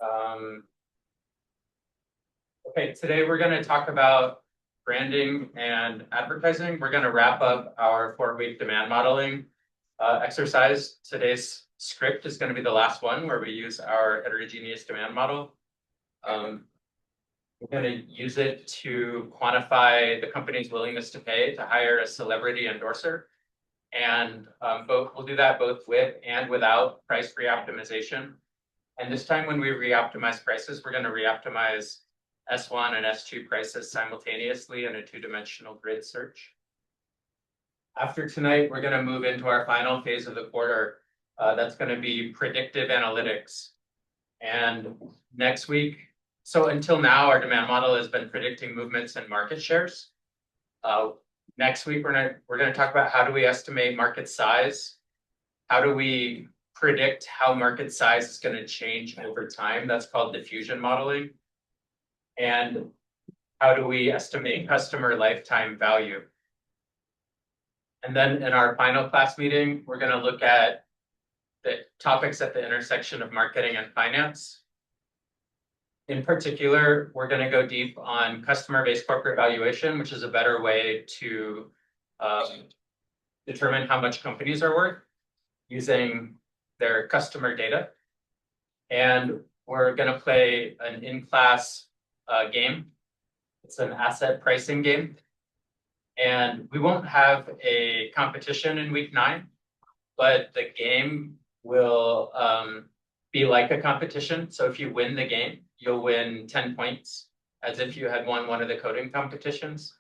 Um, okay, today we're going to talk about branding and advertising. We're going to wrap up our 4-week demand modeling exercise. Today's script is going to be the last one where we use our heterogeneous demand model. We're going to use it to quantify the company's willingness to pay to hire a celebrity endorser. And we'll do that both with and without price reoptimization. And this time when we reoptimize prices, we're going to reoptimize S1 and S2 prices simultaneously in a two-dimensional grid search. After tonight, we're going to move into our final phase of the quarter. That's going to be predictive analytics. And next week, so until now, our demand model has been predicting movements in market shares. Next week, we're going to talk about how do we estimate market size? How do we predict how market size is going to change over time? That's called diffusion modeling. And how do we estimate customer lifetime value? And then in our final class meeting, we're going to look at the topics at the intersection of marketing and finance. In particular, we're going to go deep on customer-based corporate valuation, which is a better way to determine how much companies are worth using their customer data. And we're going to play an in-class game. It's an asset pricing game. And we won't have a competition in week 9, but the game will be like a competition. So if you win the game, you'll win 10 points as if you had won one of the coding competitions.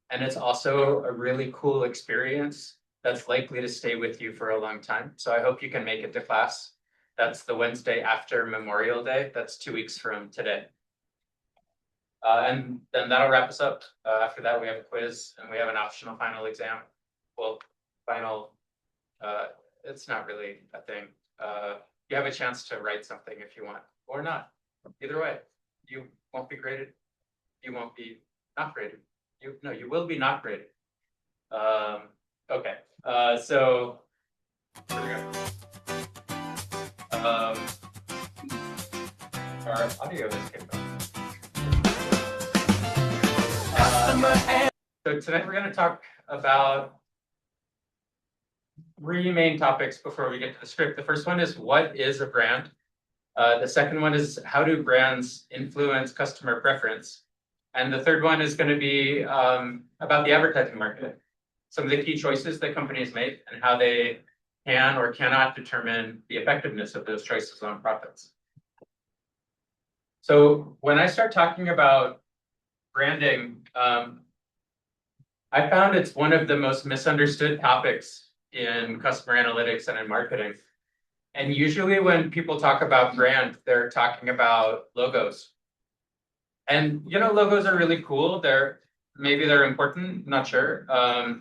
And it's also a really cool experience that's likely to stay with you for a long time. So I hope you can make it to class. That's the Wednesday after Memorial Day. That's 2 weeks from today. And then that'll wrap us up. After that, we have a quiz and we have an optional final exam. Well, final, it's not really a thing. You have a chance to write something if you want, or not. Either way, you won't be graded. You won't be not graded. You will be not graded. Okay, so here we go. Our audio is kicked off. So tonight we're going to talk about 3 main topics before we get to the script. The first one is, what is a brand? The second one is, how do brands influence customer preference? And the third one is going to be about the advertising market, some of the key choices that companies make and how they can or cannot determine the effectiveness of those choices on profits. So when I start talking about branding, I found it's one of the most misunderstood topics in customer analytics and in marketing. And usually when people talk about brand, they're talking about logos. And logos are really cool. Maybe they're important, not sure. A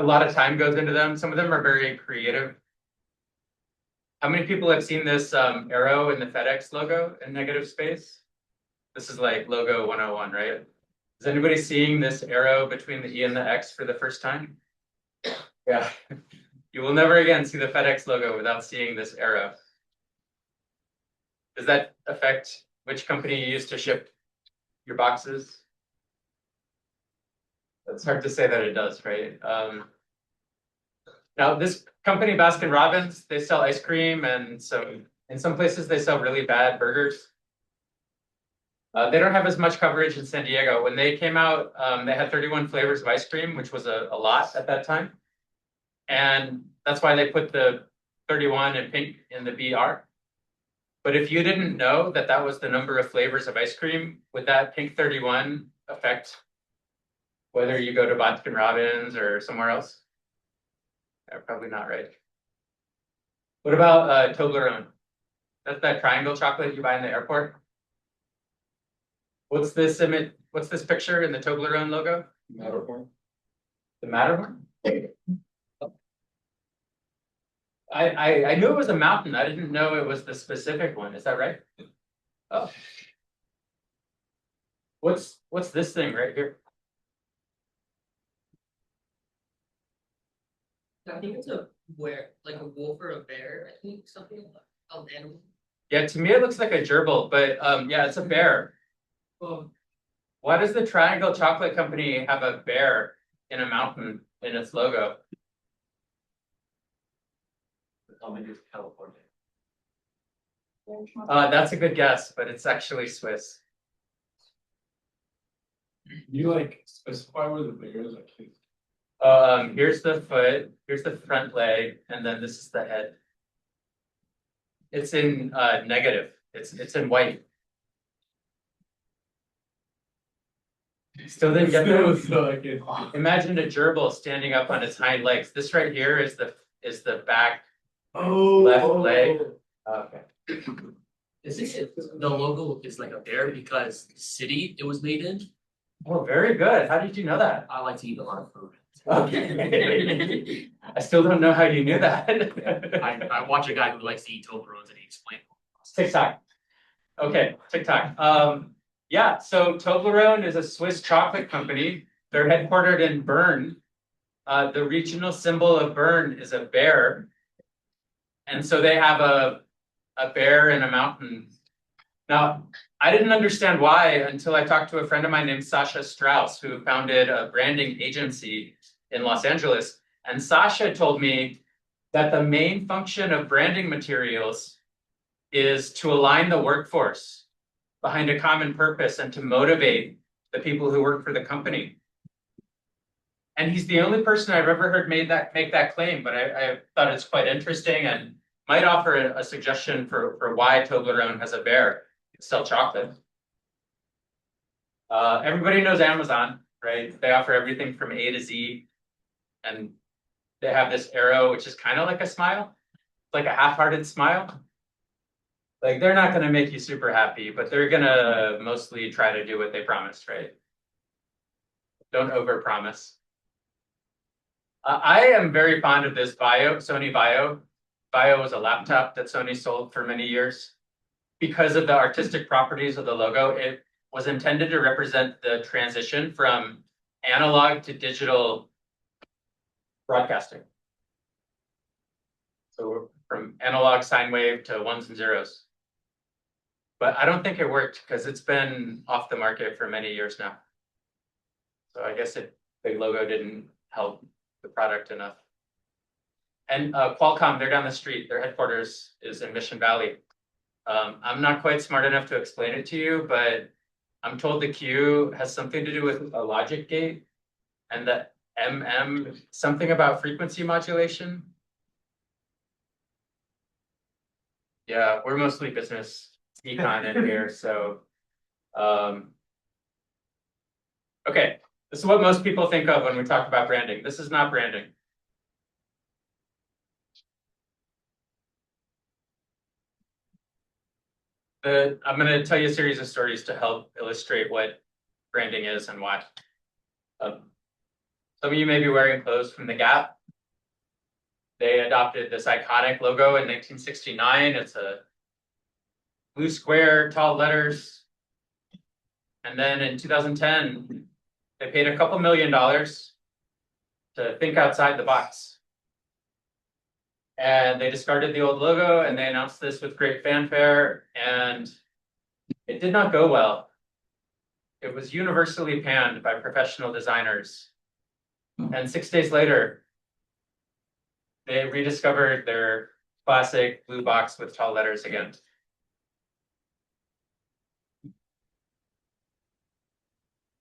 lot of time goes into them. Some of them are very creative. How many people have seen this arrow in the FedEx logo in negative space? This is like logo 101, right? Is anybody seeing this arrow between the E and the X for the first time? Yeah. You will never again see the FedEx logo without seeing this arrow. Does that affect which company you use to ship your boxes? It's hard to say that it does, right? Now, this company, Baskin Robbins, they sell ice cream, and in some places they sell really bad burgers. They don't have as much coverage in San Diego. When they came out, they had 31 flavors of ice cream, which was a lot at that time. And that's why they put the 31 in pink in the BR. But if you didn't know that that was the number of flavors of ice cream, would that pink 31 affect whether you go to Baskin Robbins or somewhere else? Probably not, right? What about Toblerone? That's that triangle chocolate you buy in the airport. What's this image? What's this picture in the Toblerone logo? Matterhorn. The Matterhorn? I knew it was a mountain. I didn't know it was the specific one. Is that right? Oh. What's this thing right here? I think it's like a wolf or a bear. I think something like that. Oh, then. Yeah, to me it looks like a gerbil, but yeah, it's a bear. Why does the Triangle Chocolate Company have a bear in a mountain in its logo? California. That's a good guess, but it's actually Swiss. You like specify where the bear is, like. Here's the foot, here's the front leg, and then this is the head. It's in negative. It's in white. Still didn't get there. Imagine a gerbil standing up on its hind legs. This right here is the back left leg. Okay. Is this the logo is like a bear because the city it was made in? Oh, very good. How did you know that? I like to eat a lot of food. Okay. I still don't know how you knew that. I watch a guy who likes to eat Toblerones and he explained. TikTok. Okay, TikTok. Yeah, so Toblerone is a Swiss chocolate company. They're headquartered in Bern. The regional symbol of Bern is a bear. And so they have a bear in a mountain. Now, I didn't understand why until I talked to a friend of mine named Sasha Strauss, who founded a branding agency in Los Angeles. And Sasha told me that the main function of branding materials is to align the workforce behind a common purpose and to motivate the people who work for the company. And he's the only person I've ever heard make that claim, but I thought it's quite interesting and might offer a suggestion for why Toblerone has a bear sell chocolate. Everybody knows Amazon, right? They offer everything from A to Z, and they have this arrow, which is kind of like a smile, like a half-hearted smile. Like they're not going to make you super happy, but they're going to mostly try to do what they promised, right? Don't overpromise. I am very fond of this Sony Vaio. Vaio was a laptop that Sony sold for many years. Because of the artistic properties of the logo, it was intended to represent the transition from analog to digital broadcasting. So from analog sine wave to ones and zeros. But I don't think it worked because it's been off the market for many years now. So I guess the logo didn't help the product enough. And Qualcomm, they're down the street. Their headquarters is in Mission Valley. I'm not quite smart enough to explain it to you, but I'm told the Q has something to do with a logic gate and the MM, something about frequency modulation. Yeah, we're mostly business econ in here, so. Okay, this is what most people think of when we talk about branding. This is not branding. I'm going to tell you a series of stories to help illustrate what branding is and why. Some of you may be wearing clothes from the Gap. They adopted this iconic logo in 1969. It's a blue square, tall letters. And then in 2010, they paid a couple $1 million to think outside the box. And they discarded the old logo and they announced this with great fanfare, and it did not go well. It was universally panned by professional designers. And 6 days later, they rediscovered their classic blue box with tall letters again.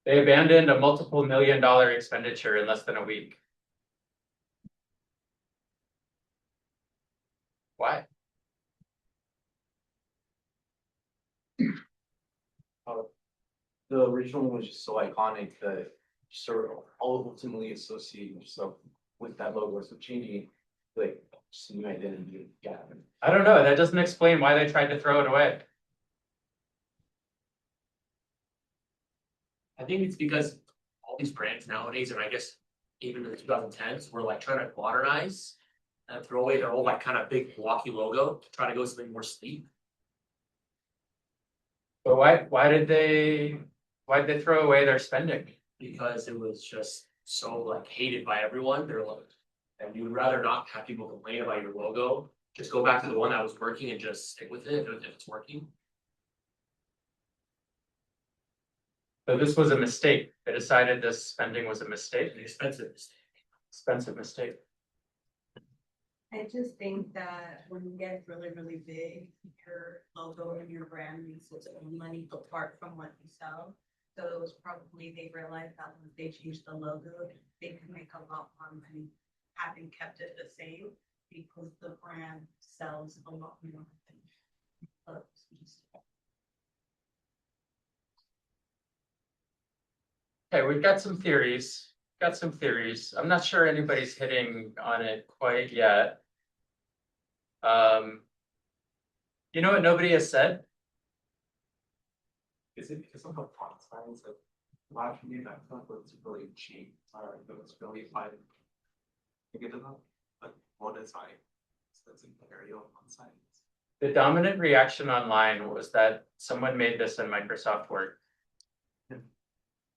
They abandoned a multiple $1 million expenditure in less than a week. Why? The original one was just so iconic that sort of all ultimately associate yourself with that logo. So changing like just new identity. Yeah. I don't know. That doesn't explain why they tried to throw it away. I think it's because all these brands nowadays, and I guess even in the 2010s, were like trying to modernize and throw away their old like kind of big blocky logo to try to go something more sleek. But why did they throw away their spending? Because it was just so like hated by everyone. They're like, and you would rather not have people complain about your logo just go back to the one that was working and just stick with it if it's working. So this was a mistake. They decided this spending was a mistake, An expensive mistake. expensive mistake. I just think that when you get really, really big, your logo and your brand needs its own money apart from what you sell. So it was probably, they realized that when they changed the logo, they could make a lot more money having kept it the same because the brand sells a lot more than others. Okay, we've got some theories. Got some theories. I'm not sure anybody's hitting on it quite yet. You know what nobody has said? Is it because of the font size? Like, last year, I thought it was really cheap, or it was really fine. You get it up, like, what is I? So that's an Arial font size. The dominant reaction online was that someone made this in Microsoft Word,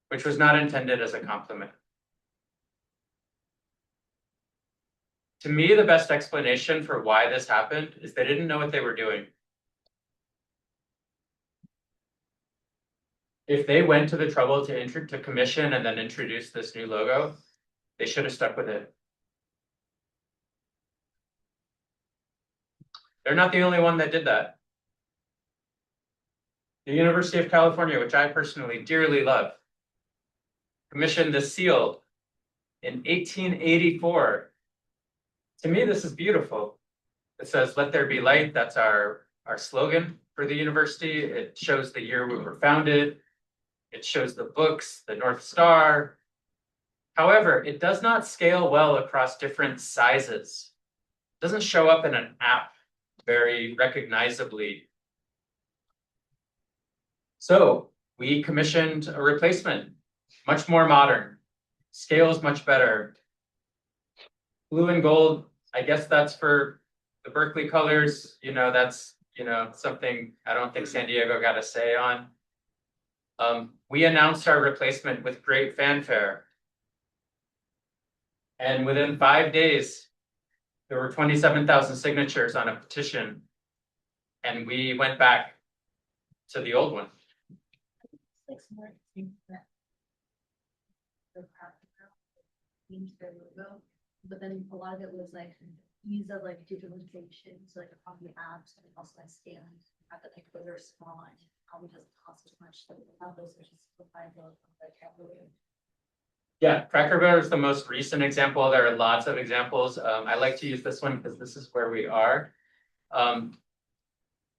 which was not intended as a compliment. To me, the best explanation for why this happened is they didn't know what they were doing. If they went to the trouble to commission and then introduce this new logo, they should have stuck with it. They're not the only one that did that. The University of California, which I personally dearly love, commissioned the seal in 1884. To me, this is beautiful. It says, "Let there be light." That's our slogan for the university. It shows the year we were founded. It shows the books, the North Star. However, it does not scale well across different sizes. It doesn't show up in an app very recognizably. So we commissioned a replacement, much more modern, scales much better. Blue and gold, I guess that's for the Berkeley colors, that's, something I don't think San Diego got a say on. We announced our replacement with great fanfare. And within 5 days, there were 27,000 signatures on a petition. And we went back to the old one. Like smart things that the practical changed their logo, but then a lot of it was like ease of like digitalization, so like a copy apps and also like scans. The fact that like those are small and probably doesn't cost as much, so without those are just simplified like calculated. Yeah, Cracker Barrel is the most recent example. There are lots of examples. I like to use this one because this is where we are.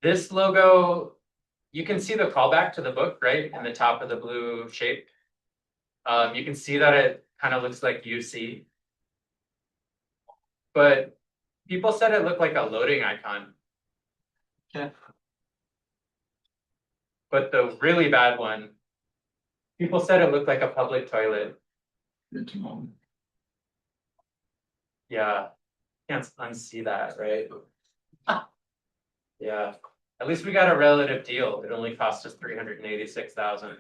This logo, you can see the callback to the book, right? In the top of the blue shape. You can see that it kind of looks like UC. But people said it looked like a loading icon. Yeah. But the really bad one, people said it looked like a public toilet. Yeah, can't unsee that, right? Yeah, at least we got a relative deal. It only cost us $386,000.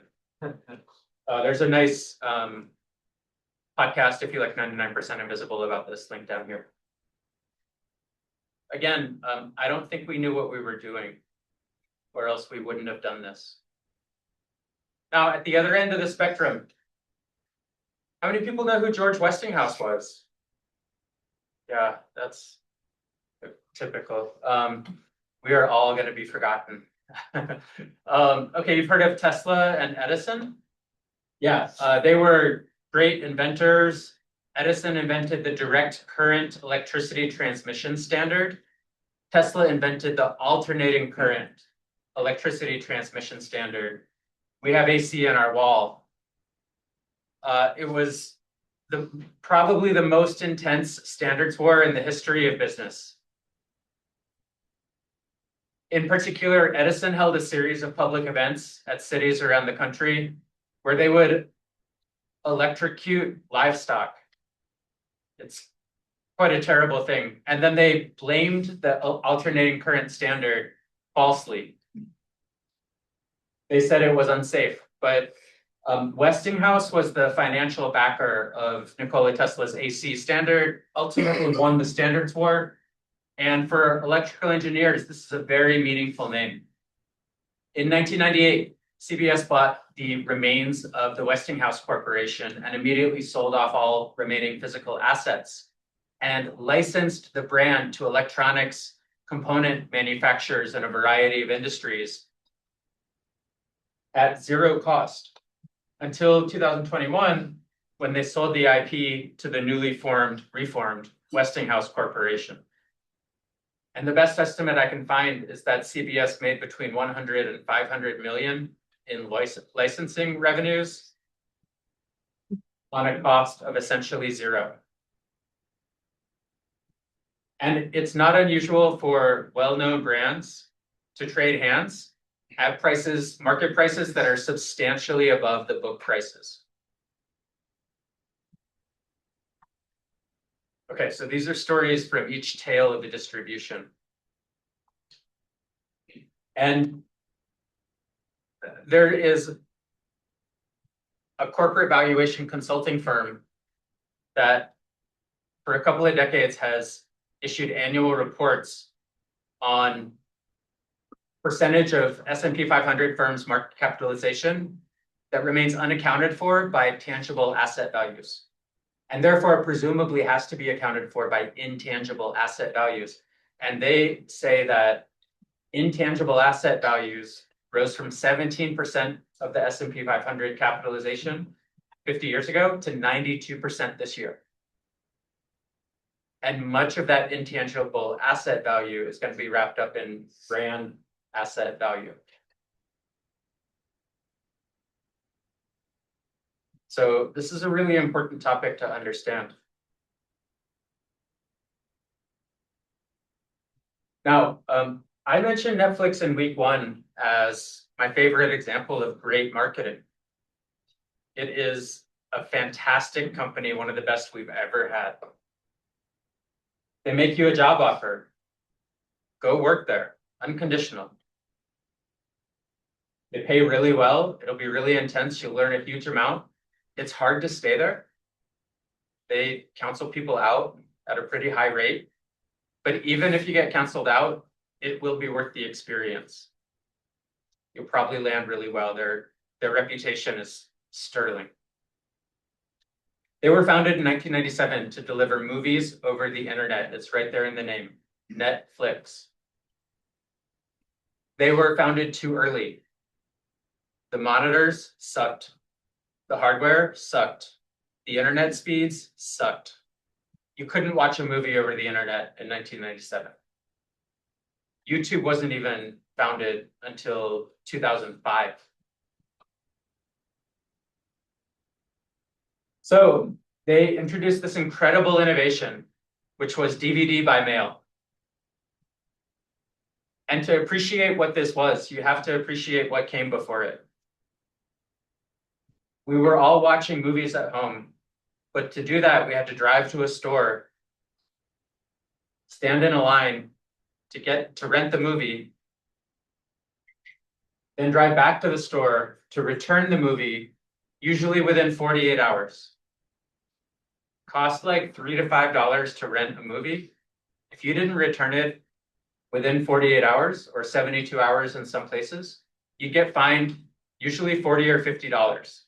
There's a nice podcast if you like 99% Invisible about this, link down here. Again, I don't think we knew what we were doing, or else we wouldn't have done this. Now, at the other end of the spectrum, how many people know who George Westinghouse was? Yeah, that's typical. We are all going to be forgotten. Okay, you've heard of Tesla and Edison? Yeah, they were great inventors. Edison invented the direct current electricity transmission standard. Tesla invented the alternating current electricity transmission standard. We have AC in our wall. It was probably the most intense standards war in the history of business. In particular, Edison held a series of public events at cities around the country where they would electrocute livestock. It's quite a terrible thing. And then they blamed the alternating current standard falsely. They said it was unsafe, but Westinghouse was the financial backer of Nikola Tesla's AC standard, ultimately won the standards war. And for electrical engineers, this is a very meaningful name. In 1998, CBS bought the remains of the Westinghouse Corporation and immediately sold off all remaining physical assets and licensed the brand to electronics component manufacturers in a variety of industries at zero cost until 2021, when they sold the IP to the newly reformed Westinghouse Corporation. And the best estimate I can find is that CBS made between 100 and 500 million in licensing revenues on a cost of essentially zero. And it's not unusual for well-known brands to trade hands at prices, market prices that are substantially above the book prices. Okay, so these are stories from each tail of the distribution. And there is a corporate valuation consulting firm that for a couple of decades has issued annual reports on percentage of S&P 500 firms' market capitalization that remains unaccounted for by tangible asset values, and therefore presumably has to be accounted for by intangible asset values. And they say that intangible asset values rose from 17% of the S&P 500 capitalization 50 years ago to 92% this year. And much of that intangible asset value is going to be wrapped up in brand asset value. So this is a really important topic to understand. Now, I mentioned Netflix in week one as my favorite example of great marketing. It is a fantastic company, one of the best we've ever had. They make you a job offer. Go work there, unconditional. They pay really well. It'll be really intense. You'll learn a huge amount. It's hard to stay there. They counsel people out at a pretty high rate. But even if you get canceled out, it will be worth the experience. You'll probably land really well. Their reputation is sterling. They were founded in 1997 to deliver movies over the internet. It's right there in the name, Netflix. They were founded too early. The monitors sucked. The hardware sucked. The internet speeds sucked. You couldn't watch a movie over the internet in 1997. YouTube wasn't even founded until 2005. So they introduced this incredible innovation, which was DVD by mail. And to appreciate what this was, you have to appreciate what came before it. We were all watching movies at home, but to do that, we had to drive to a store, stand in a line to rent the movie, then drive back to the store to return the movie, usually within 48 hours. Cost like $3 to $5 to rent a movie. If you didn't return it within 48 hours or 72 hours in some places, you'd get fined usually $40 or $50.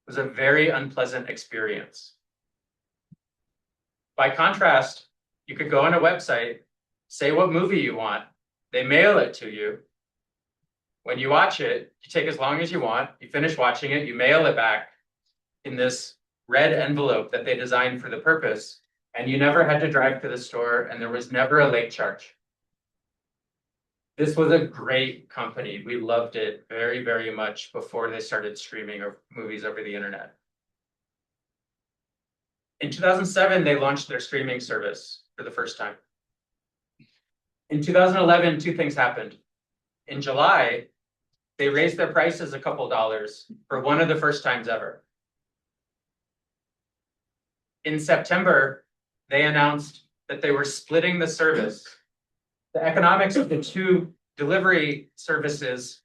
It was a very unpleasant experience. By contrast, you could go on a website, say what movie you want, they mail it to you. When you watch it, you take as long as you want, you finish watching it, you mail it back in this red envelope that they designed for the purpose, and you never had to drive to the store, and there was never a late charge. This was a great company. We loved it very, very much before they started streaming movies over the internet. In 2007, they launched their streaming service for the first time. In 2011, two things happened. In July, they raised their prices a couple dollars for one of the first times ever. In September, they announced that they were splitting the service. The economics of the two delivery services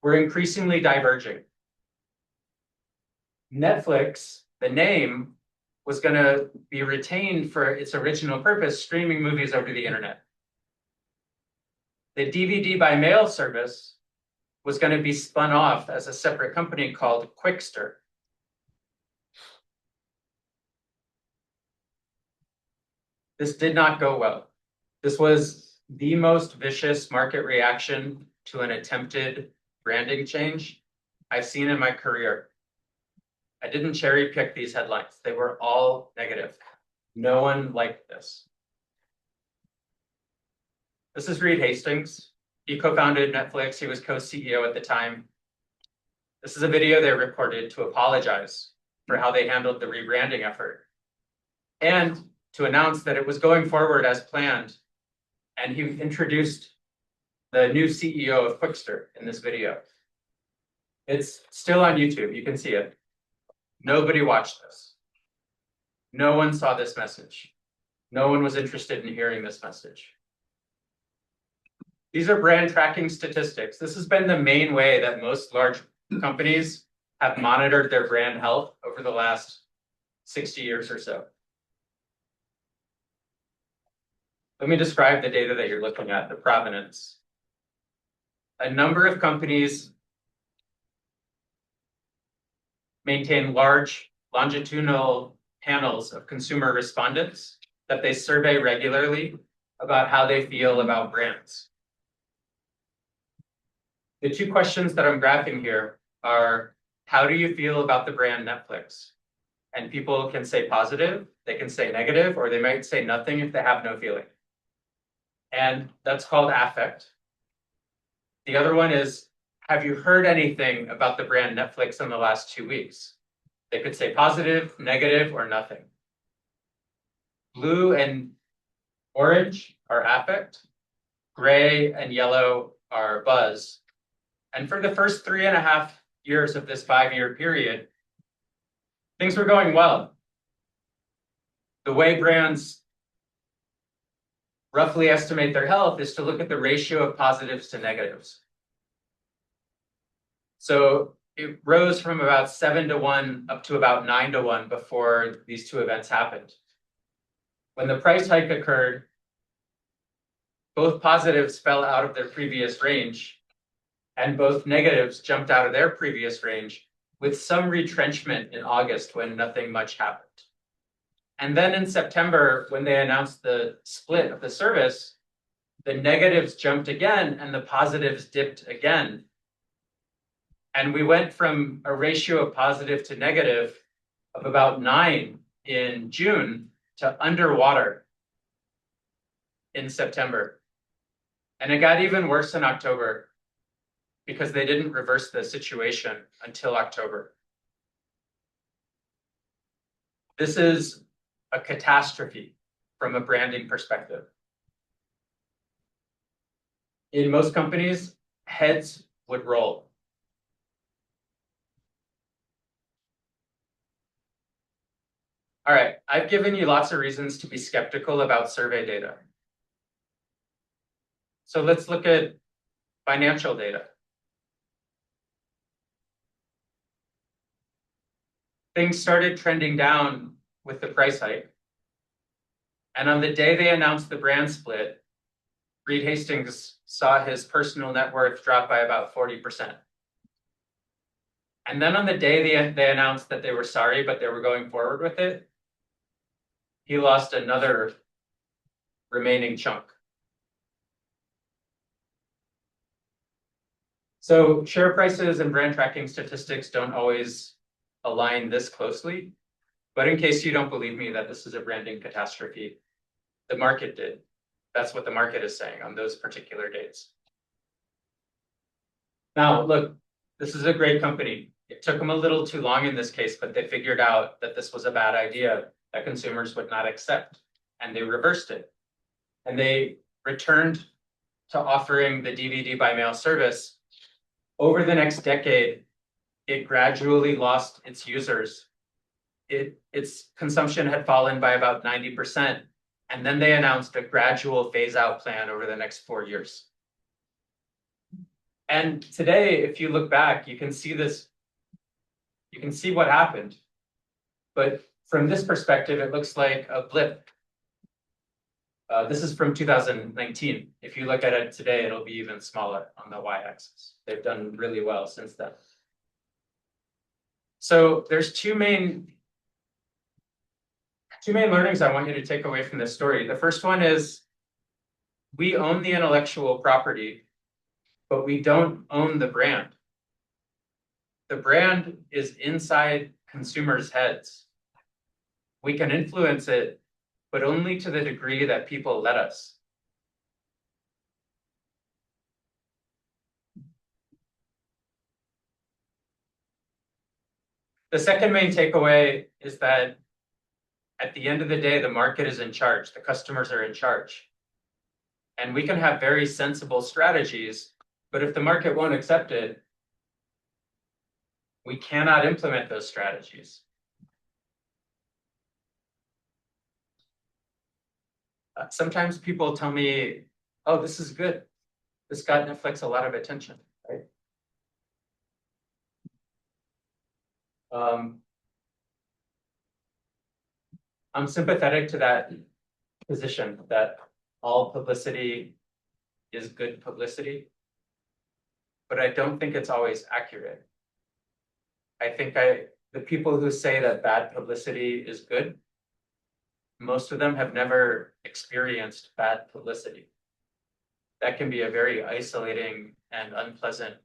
were increasingly diverging. Netflix, the name, was going to be retained for its original purpose, streaming movies over the internet. the DVD by mail service was going to be spun off as a separate company called Quickster. This did not go well. This was the most vicious market reaction to an attempted branding change I've seen in my career. I didn't cherry pick these headlines. They were all negative. No one liked this. This is Reed Hastings. He co-founded Netflix. He was co-CEO at the time. This is a video they recorded to apologize for how they handled the rebranding effort and to announce that it was going forward as planned. And he introduced the new CEO of Quickster in this video. It's still on YouTube. You can see it. Nobody watched this. No one saw this message. No one was interested in hearing this message. These are brand tracking statistics. This has been the main way that most large companies have monitored their brand health over the last 60 years or so. Let me describe the data that you're looking at, the provenance. A number of companies maintain large longitudinal panels of consumer respondents that they survey regularly about how they feel about brands. The two questions that I'm graphing here are, how do you feel about the brand Netflix? And people can say positive, they can say negative, or they might say nothing if they have no feeling. And that's called affect. The other one is, have you heard anything about the brand Netflix in the last 2 weeks? They could say positive, negative, or nothing. Blue and orange are affect. Gray and yellow are buzz. And for the first 3.5 years of this 5-year period, things were going well. The way brands roughly estimate their health is to look at the ratio of positives to negatives. So it rose from about 7-to-1 up to about 9-to-1 before these two events happened. When the price hike occurred, both positives fell out of their previous range, and both negatives jumped out of their previous range, with some retrenchment in August when nothing much happened. And then in September, when they announced the split of the service, the negatives jumped again and the positives dipped again. And we went from a ratio of positive to negative of about 9 in June to underwater in September. And it got even worse in October because they didn't reverse the situation until October. This is a catastrophe from a branding perspective. In most companies, heads would roll. All right, I've given you lots of reasons to be skeptical about survey data. So let's look at financial data. Things started trending down with the price hike. And on the day they announced the brand split, Reed Hastings saw his personal net worth drop by about 40%. And then on the day they announced that they were sorry, but they were going forward with it, he lost another remaining chunk. So share prices and brand tracking statistics don't always align this closely, but in case you don't believe me that this is a branding catastrophe, the market did. That's what the market is saying on those particular dates. Now, look, this is a great company. It took them a little too long in this case, but they figured out that this was a bad idea that consumers would not accept, and they reversed it. And they returned to offering the DVD by mail service. Over the next decade, it gradually lost its users. Its consumption had fallen by about 90%, and then they announced a gradual phase-out plan over the next 4 years. And today, if you look back, you can see this, you can see what happened. But from this perspective, it looks like a blip This is from 2019. If you look at it today, it'll be even smaller on the y-axis. They've done really well since then. So there's two main learnings I want you to take away from this story. The first one is we own the intellectual property, but we don't own the brand. The brand is inside consumers' heads. We can influence it, but only to the degree that people let us. The second main takeaway is that at the end of the day, the market is in charge, the customers are in charge. And we can have very sensible strategies, but if the market won't accept it, we cannot implement those strategies. Sometimes people tell me, oh, this is good. This got Netflix a lot of attention, right? I'm sympathetic to that position that all publicity is good publicity, but I don't think it's always accurate. I think the people who say that bad publicity is good, most of them have never experienced bad publicity. That can be a very isolating and unpleasant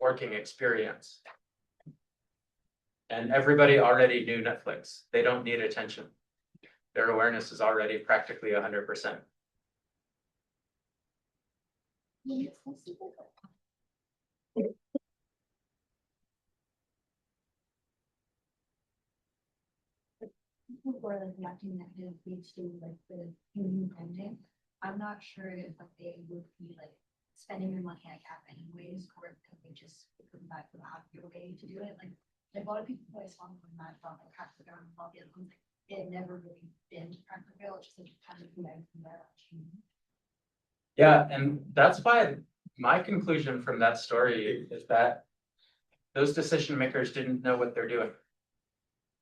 working experience. And everybody already knew Netflix. They don't need attention. Their awareness is already practically 100%. People who are like reacting negatively to like the human ending, I'm not sure if like they would be like spending their money at Gap anyways, or if they just come back to the happier way to do it. Like a lot of people who I saw from that from like Cracker Barrel and all the other ones, like it had never really been Cracker Barrel, it's just like kind of from there. Yeah, and that's why my conclusion from that story is that those decision makers didn't know what they're doing.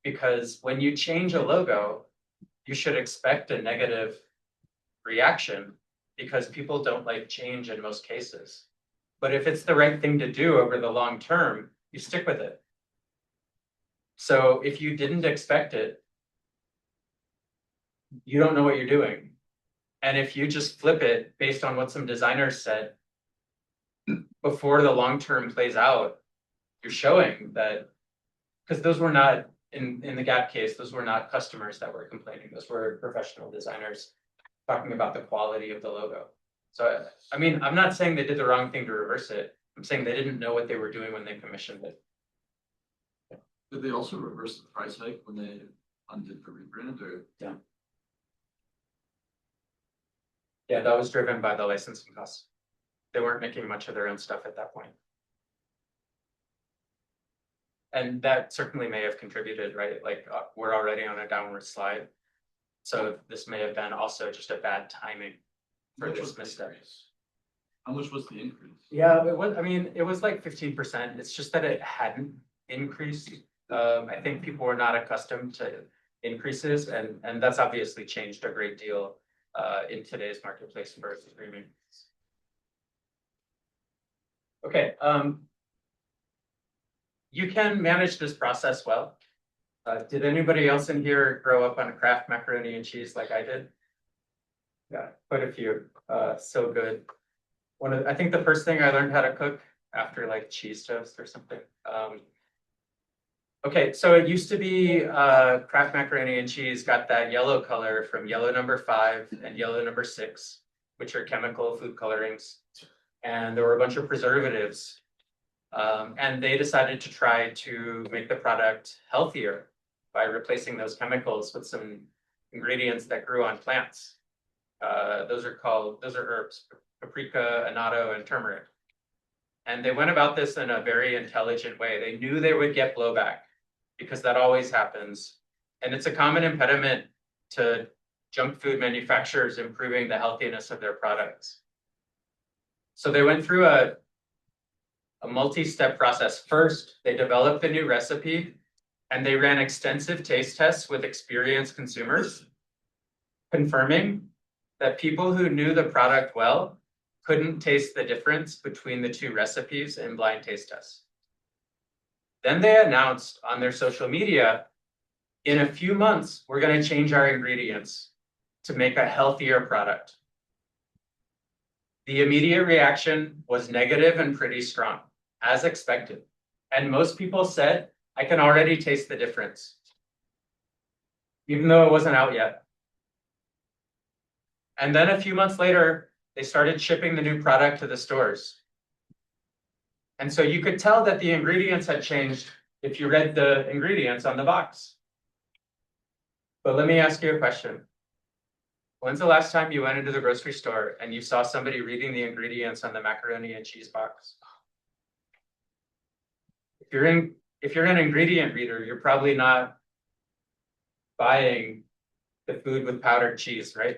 Because when you change a logo, you should expect a negative reaction because people don't like change in most cases. But if it's the right thing to do over the long term, you stick with it. So if you didn't expect it, you don't know what you're doing. And if you just flip it based on what some designers said before the long term plays out, you're showing that, because those were not, in the Gap case, those were not customers that were complaining. Those were professional designers talking about the quality of the logo. So, I mean, I'm not saying they did the wrong thing to reverse it. I'm saying they didn't know what they were doing when they commissioned it. Did they also reverse the price hike when they undid the rebrand, or? Yeah, that was driven by the licensing costs. They weren't making much of their own stuff at that point. And that certainly may have contributed, right? Like we're already on a downward slide. So this may have been also just a bad timing for this misstep. How much was the increase? Yeah, it was, I mean, it was like 15%. It's just that it hadn't increased. I think people were not accustomed to increases, and that's obviously changed a great deal in today's marketplace for streaming. Okay, you can manage this process well. Did anybody else in here grow up on Kraft macaroni and cheese like I did? Yeah, quite a few. So good. I think the first thing I learned how to cook after like cheese toast or something. Okay, so it used to be Kraft macaroni and cheese got that yellow color from yellow number 5 and yellow number 6, which are chemical food colorings. And there were a bunch of preservatives. And they decided to try to make the product healthier by replacing those chemicals with some ingredients that grew on plants. Those are herbs, paprika, annatto, and turmeric. And they went about this in a very intelligent way. They knew they would get blowback because that always happens. And it's a common impediment to junk food manufacturers improving the healthiness of their products. So they went through a multi-step process. First, they developed the new recipe and they ran extensive taste tests with experienced consumers. confirming that people who knew the product well couldn't taste the difference between the two recipes in blind taste tests. Then they announced on their social media, in a few months, we're going to change our ingredients to make a healthier product. The immediate reaction was negative and pretty strong, as expected. And most people said, I can already taste the difference, even though it wasn't out yet. And then a few months later, they started shipping the new product to the stores. And so you could tell that the ingredients had changed if you read the ingredients on the box. But let me ask you a question. When's the last time you went into the grocery store and you saw somebody reading the ingredients on the macaroni and cheese box? If you're an ingredient reader, you're probably not buying the food with powdered cheese, right?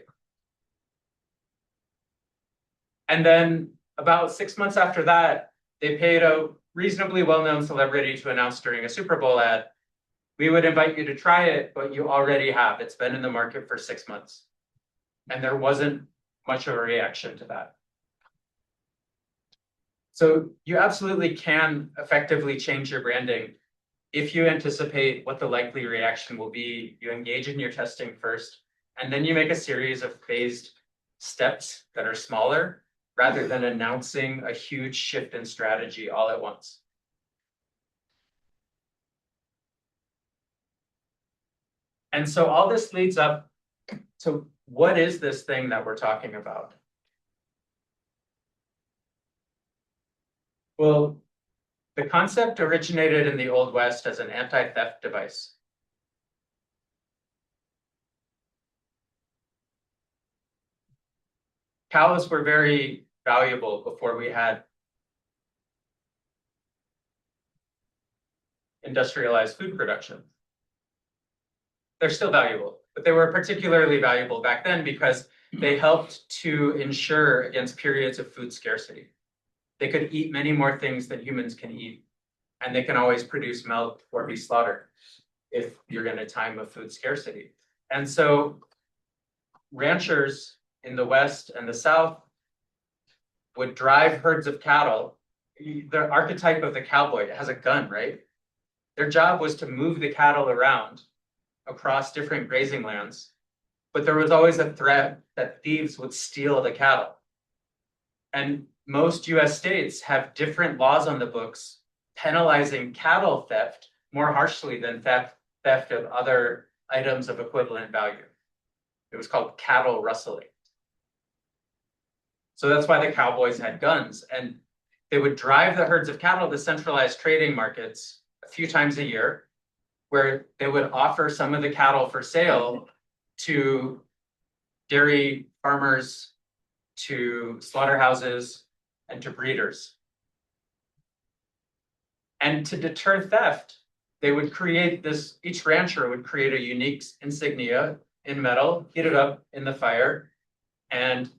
And then about 6 months after that, they paid a reasonably well-known celebrity to announce during a Super Bowl ad, we would invite you to try it, but you already have. It's been in the market for 6 months. And there wasn't much of a reaction to that. So you absolutely can effectively change your branding if you anticipate what the likely reaction will be. You engage in your testing first, and then you make a series of phased steps that are smaller rather than announcing a huge shift in strategy all at once. And so all this leads up to what is this thing that we're talking about? Well, the concept originated in the Old West as an anti-theft device. Cows were very valuable before we had industrialized food production. They're still valuable, but they were particularly valuable back then because they helped to ensure against periods of food scarcity. They could eat many more things than humans can eat, and they can always produce milk or be slaughtered if you're in a time of food scarcity. And so ranchers in the West and the South would drive herds of cattle. The archetype of the cowboy has a gun, right? Their job was to move the cattle around across different grazing lands, but there was always a threat that thieves would steal the cattle. And most US states have different laws on the books penalizing cattle theft more harshly than theft of other items of equivalent value. It was called cattle rustling. So that's why the cowboys had guns, and they would drive the herds of cattle to centralized trading markets a few times a year, where they would offer some of the cattle for sale to dairy farmers, to slaughterhouses, and to breeders. And to deter theft, they would create this, each rancher would create a unique insignia in metal, heat it up in the fire, and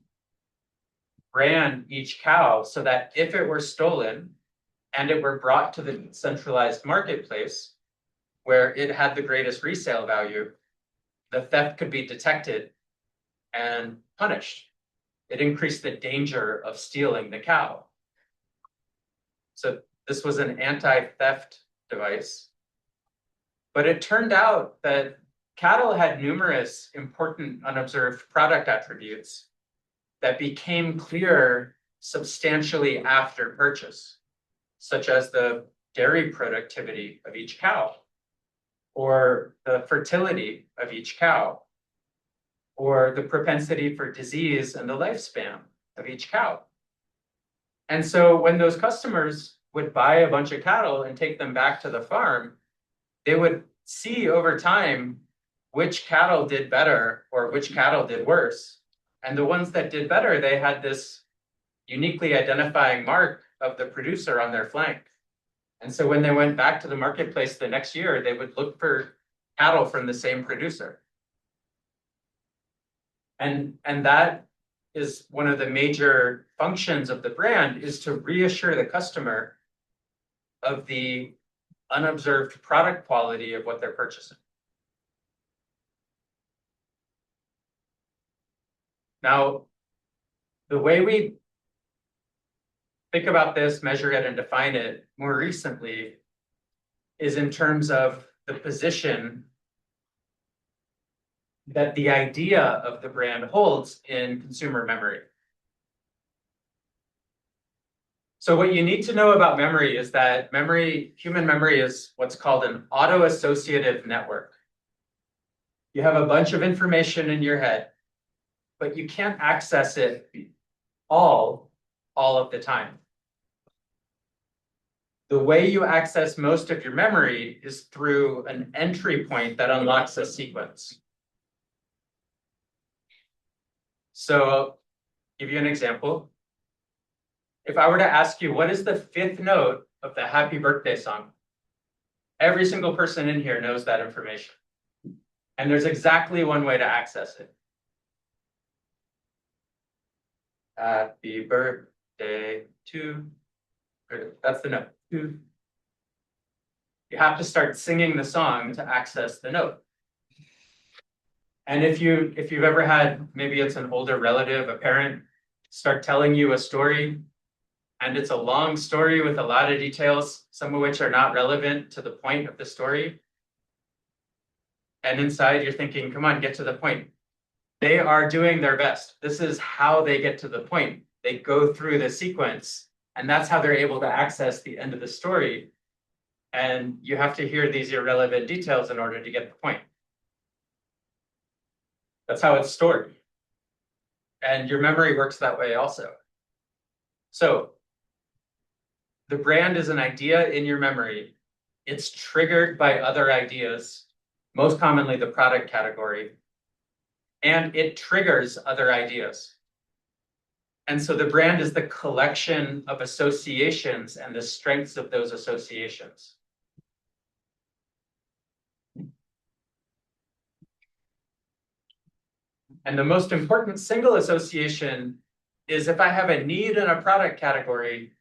brand each cow so that if it were stolen and it were brought to the centralized marketplace where it had the greatest resale value, the theft could be detected and punished. It increased the danger of stealing the cow. So this was an anti-theft device. But it turned out that cattle had numerous important unobserved product attributes that became clear substantially after purchase, such as the dairy productivity of each cow, or the fertility of each cow, or the propensity for disease and the lifespan of each cow. And so when those customers would buy a bunch of cattle and take them back to the farm, they would see over time which cattle did better or which cattle did worse. And the ones that did better, they had this uniquely identifying mark of the producer on their flank. And so when they went back to the marketplace the next year, they would look for cattle from the same producer. And that is one of the major functions of the brand, is to reassure the customer of the unobserved product quality of what they're purchasing. Now, the way we think about this, measure it, and define it more recently is in terms of the position that the idea of the brand holds in consumer memory. So what you need to know about memory is that human memory is what's called an auto-associative network. You have a bunch of information in your head, but you can't access it all of the time. The way you access most of your memory is through an entry point that unlocks a sequence. So I'll give you an example. If I were to ask you, what is the fifth note of the happy birthday song? Every single person in here knows that information. And there's exactly one way to access it. Happy birthday to, that's the note. You have to start singing the song to access the note. And if you've ever had, maybe it's an older relative, a parent, start telling you a story, and it's a long story with a lot of details, some of which are not relevant to the point of the story. And inside you're thinking, come on, get to the point. They are doing their best. This is how they get to the point. They go through the sequence, and that's how they're able to access the end of the story. And you have to hear these irrelevant details in order to get the point. That's how it's stored. And your memory works that way also. So the brand is an idea in your memory. It's triggered by other ideas, most commonly the product category, and it triggers other ideas. And so the brand is the collection of associations and the strengths of those associations. And the most important single association is if I have a need in a product category,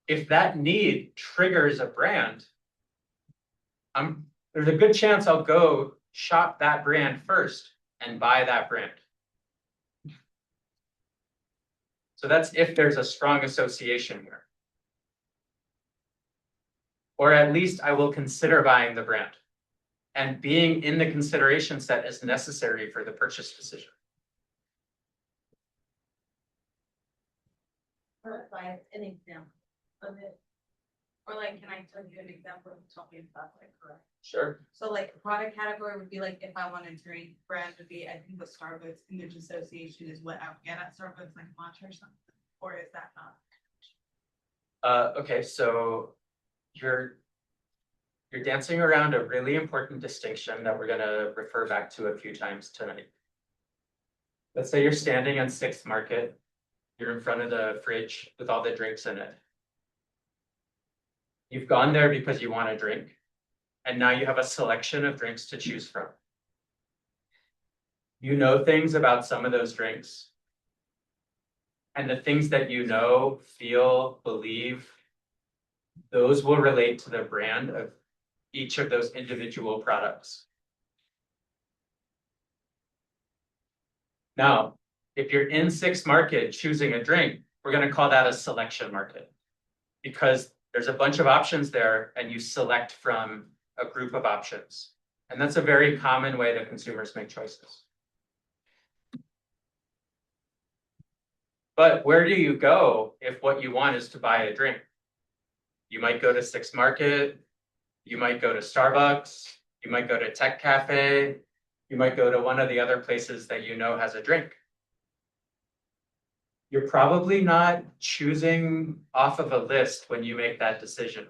if that need triggers a brand, there's a good chance I'll go shop that brand first and buy that brand. So that's if there's a strong association here. Or at least I will consider buying the brand. And being in the consideration set is necessary for the purchase decision. Like an example of it. Or like, can I tell you an example and tell me if that's like correct? Sure. So like a product category would be like, if I want to drink, brand would be, I think the Starbucks image association is what I would get at Starbucks, like matcha or something, or is that not? Okay, so you're dancing around a really important distinction that we're gonna refer back to a few times tonight. Let's say you're standing on 6th Market. You're in front of the fridge with all the drinks in it. You've gone there because you want a drink, and now you have a selection of drinks to choose from. You know things about some of those drinks. And the things that you know, feel, believe, those will relate to the brand of each of those individual products. Now, if you're in 6th Market choosing a drink, we're going to call that a selection market, because there's a bunch of options there and you select from a group of options. And that's a very common way that consumers make choices. But where do you go if what you want is to buy a drink? You might go to 6th Market, you might go to Starbucks, you might go to Tech Cafe, you might go to one of the other places that you know has a drink. You're probably not choosing off of a list when you make that decision.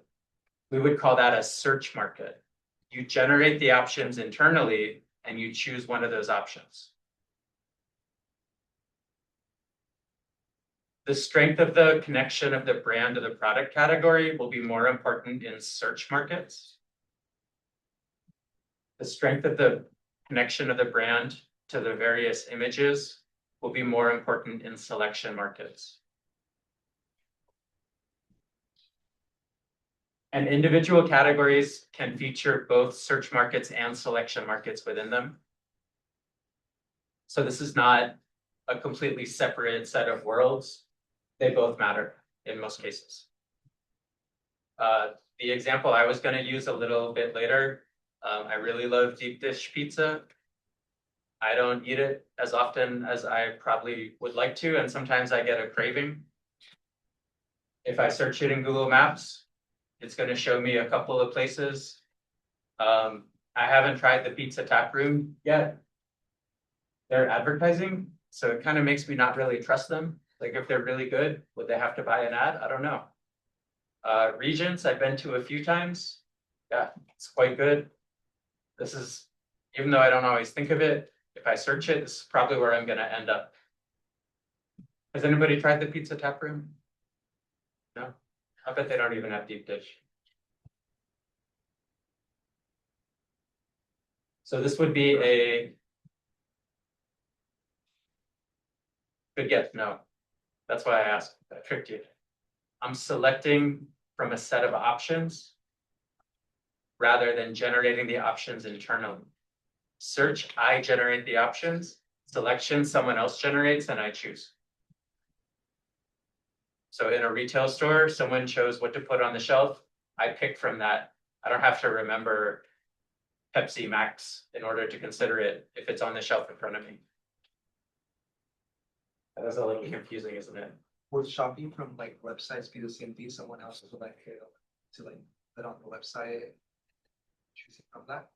We would call that a search market. You generate the options internally and you choose one of those options. The strength of the connection of the brand to the product category will be more important in search markets. The strength of the connection of the brand to the various images will be more important in selection markets. And individual categories can feature both search markets and selection markets within them. So this is not a completely separate set of worlds. They both matter in most cases. The example I was gonna use a little bit later, I really love deep dish pizza. I don't eat it as often as I probably would like to, and sometimes I get a craving. If I search it in Google Maps, it's gonna show me a couple of places. I haven't tried the Pizza Tap Room yet. They're advertising, so it kind of makes me not really trust them. Like if they're really good, would they have to buy an ad? I don't know. Regents, I've been to a few times. Yeah, it's quite good. This is, even though I don't always think of it, if I search it, this is probably where I'm gonna end up. Has anybody tried the Pizza Tap Room? No? I bet they don't even have deep dish. So this would be a good guess, no. That's why I asked, I tricked you. I'm selecting from a set of options rather than generating the options internally. Search, I generate the options. Selection, someone else generates and I choose. So in a retail store, someone chose what to put on the shelf. I pick from that. I don't have to remember Pepsi Max in order to consider it if it's on the shelf in front of me. That is a little confusing, isn't it? Would shopping from like websites be the same thing? Someone else would like to like put on the website, choosing from that?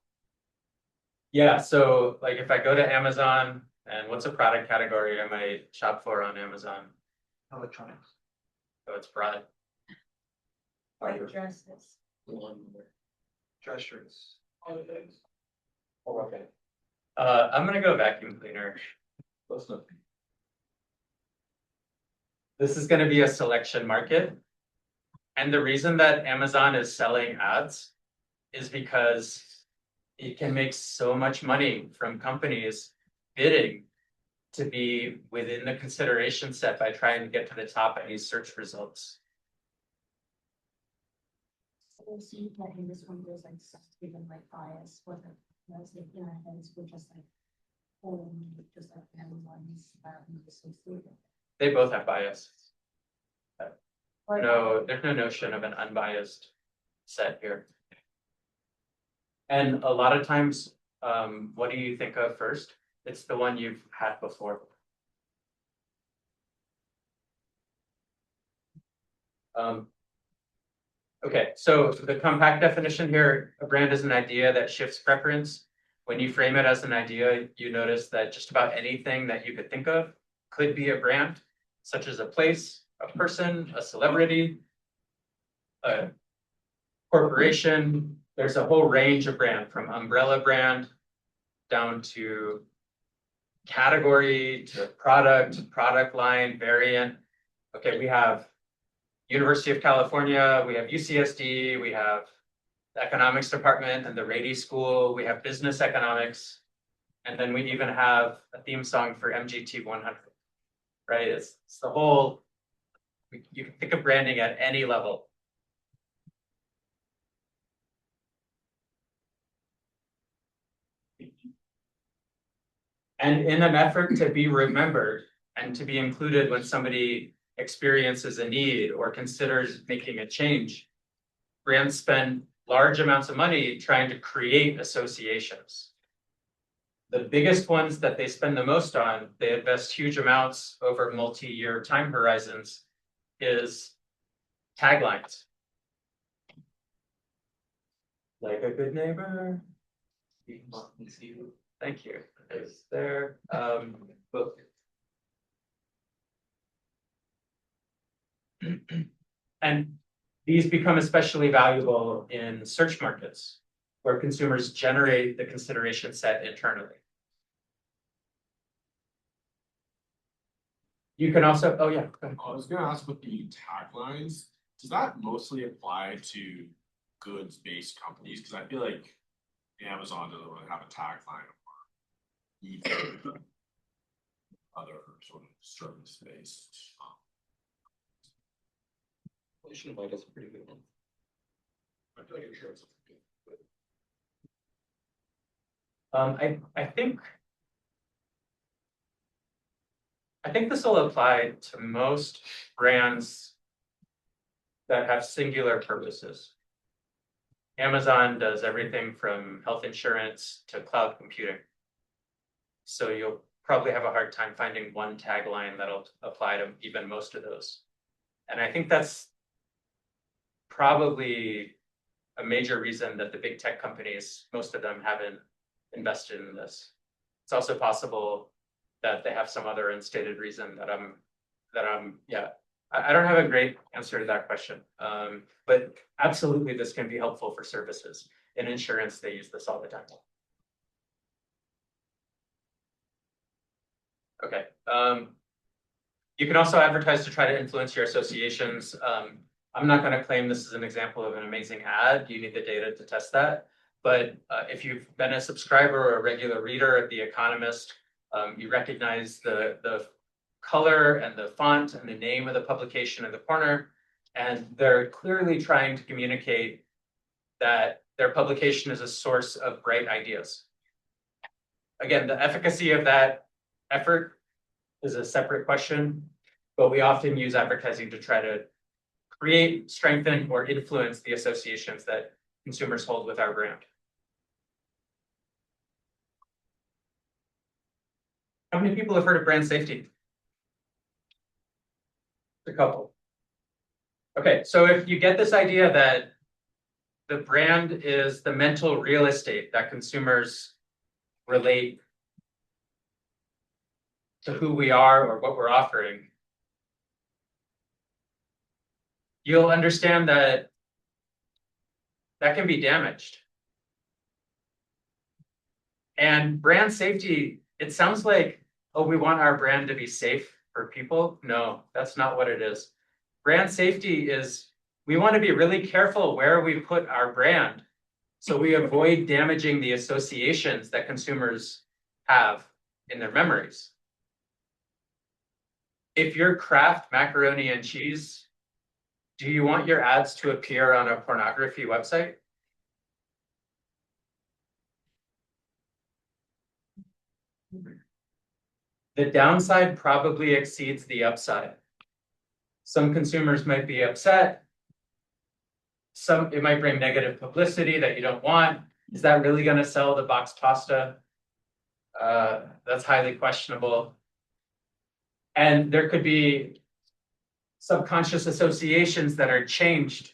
Yeah, so like if I go to Amazon, and what's a product category I might shop for on Amazon? Electronics. So it's broad. Like dresses. Dress shirts. Oh, okay. I'm gonna go vacuum cleaner. Close enough. This is gonna be a selection market. And the reason that Amazon is selling ads is because it can make so much money from companies bidding to be within the consideration set by trying to get to the top of these search results. So see that in this one, there's like some given like bias, what the, like in our heads, we're just like, just like Amazon's, associated. They both have bias. Or No, there's no notion of an unbiased set here. And a lot of times, what do you think of first? It's the one you've had before. Okay, so the compact definition here, a brand is an idea that shifts preference. When you frame it as an idea, you notice that just about anything that you could think of could be a brand, such as a place, a person, a celebrity, a corporation. There's a whole range of brand, from umbrella brand down to category to product line, variant. Okay, we have University of California, we have UCSD, we have the economics department and the Rady School, we have business economics, and then we even have a theme song for MGT 100, right? It's the whole, you can think of branding at any level. And in an effort to be remembered and to be included when somebody experiences a need or considers making a change, brands spend large amounts of money trying to create associations. The biggest ones that they spend the most on, they invest huge amounts over multi-year time horizons, is taglines. Like a good neighbor. Thank you. Is there, book. And these become especially valuable in search markets where consumers generate the consideration set internally. You can also, oh yeah, go ahead. I was gonna ask with the taglines, does that mostly apply to goods-based companies? Because I feel like Amazon doesn't really have a tagline or even other sort of service-based. Solution White is a pretty good one. I feel like insurance is good. I think I think this will apply to most brands that have singular purposes. Amazon does everything from health insurance to cloud computing. So you'll probably have a hard time finding one tagline that'll apply to even most of those. And I think that's probably a major reason that the big tech companies, most of them haven't invested in this. It's also possible that they have some other unstated reason that yeah. I don't have a great answer to that question. But absolutely this can be helpful for services. In insurance, they use this all the time. Okay. You can also advertise to try to influence your associations. I'm not going to claim this is an example of an amazing ad. You need the data to test that. But if you've been a subscriber or a regular reader of The Economist, you recognize the color and the font and the name of the publication in the corner. And they're clearly trying to communicate that their publication is a source of bright ideas. Again, the efficacy of that effort is a separate question, but we often use advertising to try to create, strengthen, or influence the associations that consumers hold with our brand. How many people have heard of brand safety? A couple. Okay, so if you get this idea that the brand is the mental real estate that consumers relate to who we are or what we're offering, you'll understand that that can be damaged. And brand safety, it sounds like, oh, we want our brand to be safe for people. No, that's not what it is. Brand safety is, we want to be really careful where we put our brand so we avoid damaging the associations that consumers have in their memories. If you're Kraft macaroni and cheese, do you want your ads to appear on a pornography website? The downside probably exceeds the upside. Some consumers might be upset. It might bring negative publicity that you don't want. Is that really going to sell the box pasta? That's highly questionable. And there could be subconscious associations that are changed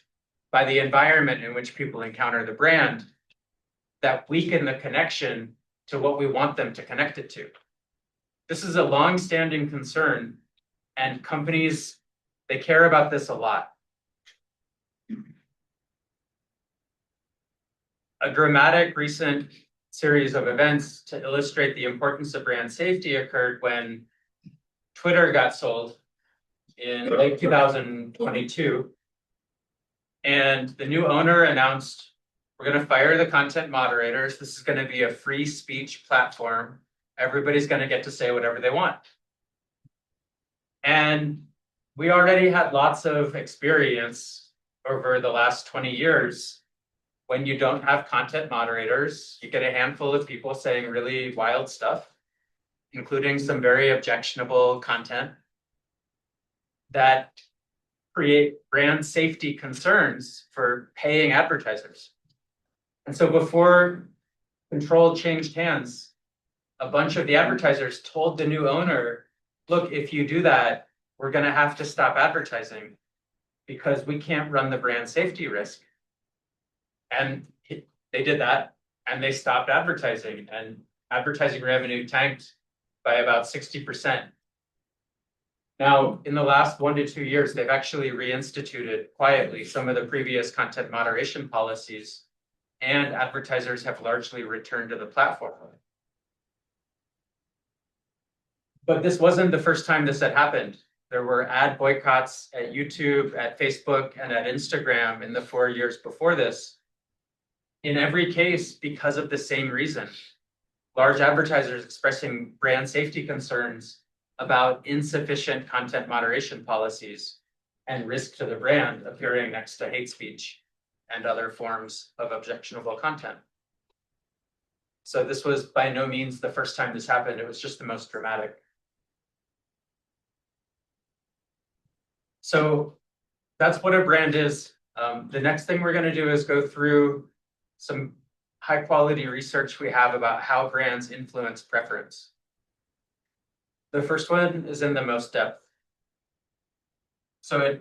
by the environment in which people encounter the brand that weaken the connection to what we want them to connect it to. This is a long-standing concern, and companies, they care about this a lot. A dramatic recent series of events to illustrate the importance of brand safety occurred when Twitter got sold in late 2022. And the new owner announced, we're going to fire the content moderators. This is going to be a free speech platform. Everybody's going to get to say whatever they want. And we already had lots of experience over the last 20 years. When you don't have content moderators, you get a handful of people saying really wild stuff, including some very objectionable content that create brand safety concerns for paying advertisers. And so before control changed hands, a bunch of the advertisers told the new owner, look, if you do that, we're going to have to stop advertising because we can't run the brand safety risk. And they did that, and they stopped advertising, and advertising revenue tanked by about 60%. Now, in the last 1 to 2 years, they've actually reinstituted quietly some of the previous content moderation policies, and advertisers have largely returned to the platform. But this wasn't the first time this had happened. There were ad boycotts at YouTube, at Facebook, and at Instagram in the 4 years before this. In every case, because of the same reason. Large advertisers expressing brand safety concerns about insufficient content moderation policies and risk to the brand appearing next to hate speech and other forms of objectionable content. So this was by no means the first time this happened. It was just the most dramatic. So that's what a brand is. The next thing we're gonna do is go through some high quality research we have about how brands influence preference. The first one is in the most depth. So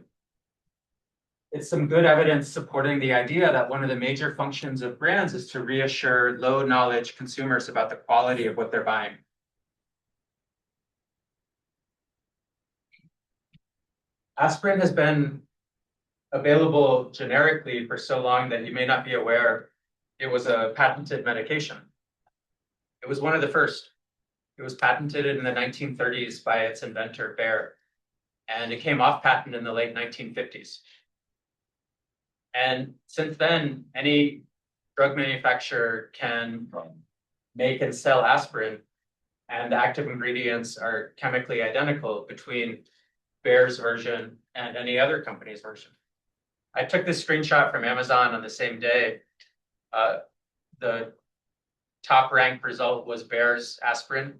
it's some good evidence supporting the idea that one of the major functions of brands is to reassure low knowledge consumers about the quality of what they're buying. Aspirin has been available generically for so long that you may not be aware it was a patented medication. It was one of the first. It was patented in the 1930s by its inventor, Bayer, and it came off patent in the late 1950s. And since then, any drug manufacturer can make and sell aspirin, and the active ingredients are chemically identical between Bayer's version and any other company's version. I took this screenshot from Amazon on the same day. The top ranked result was Bayer's aspirin,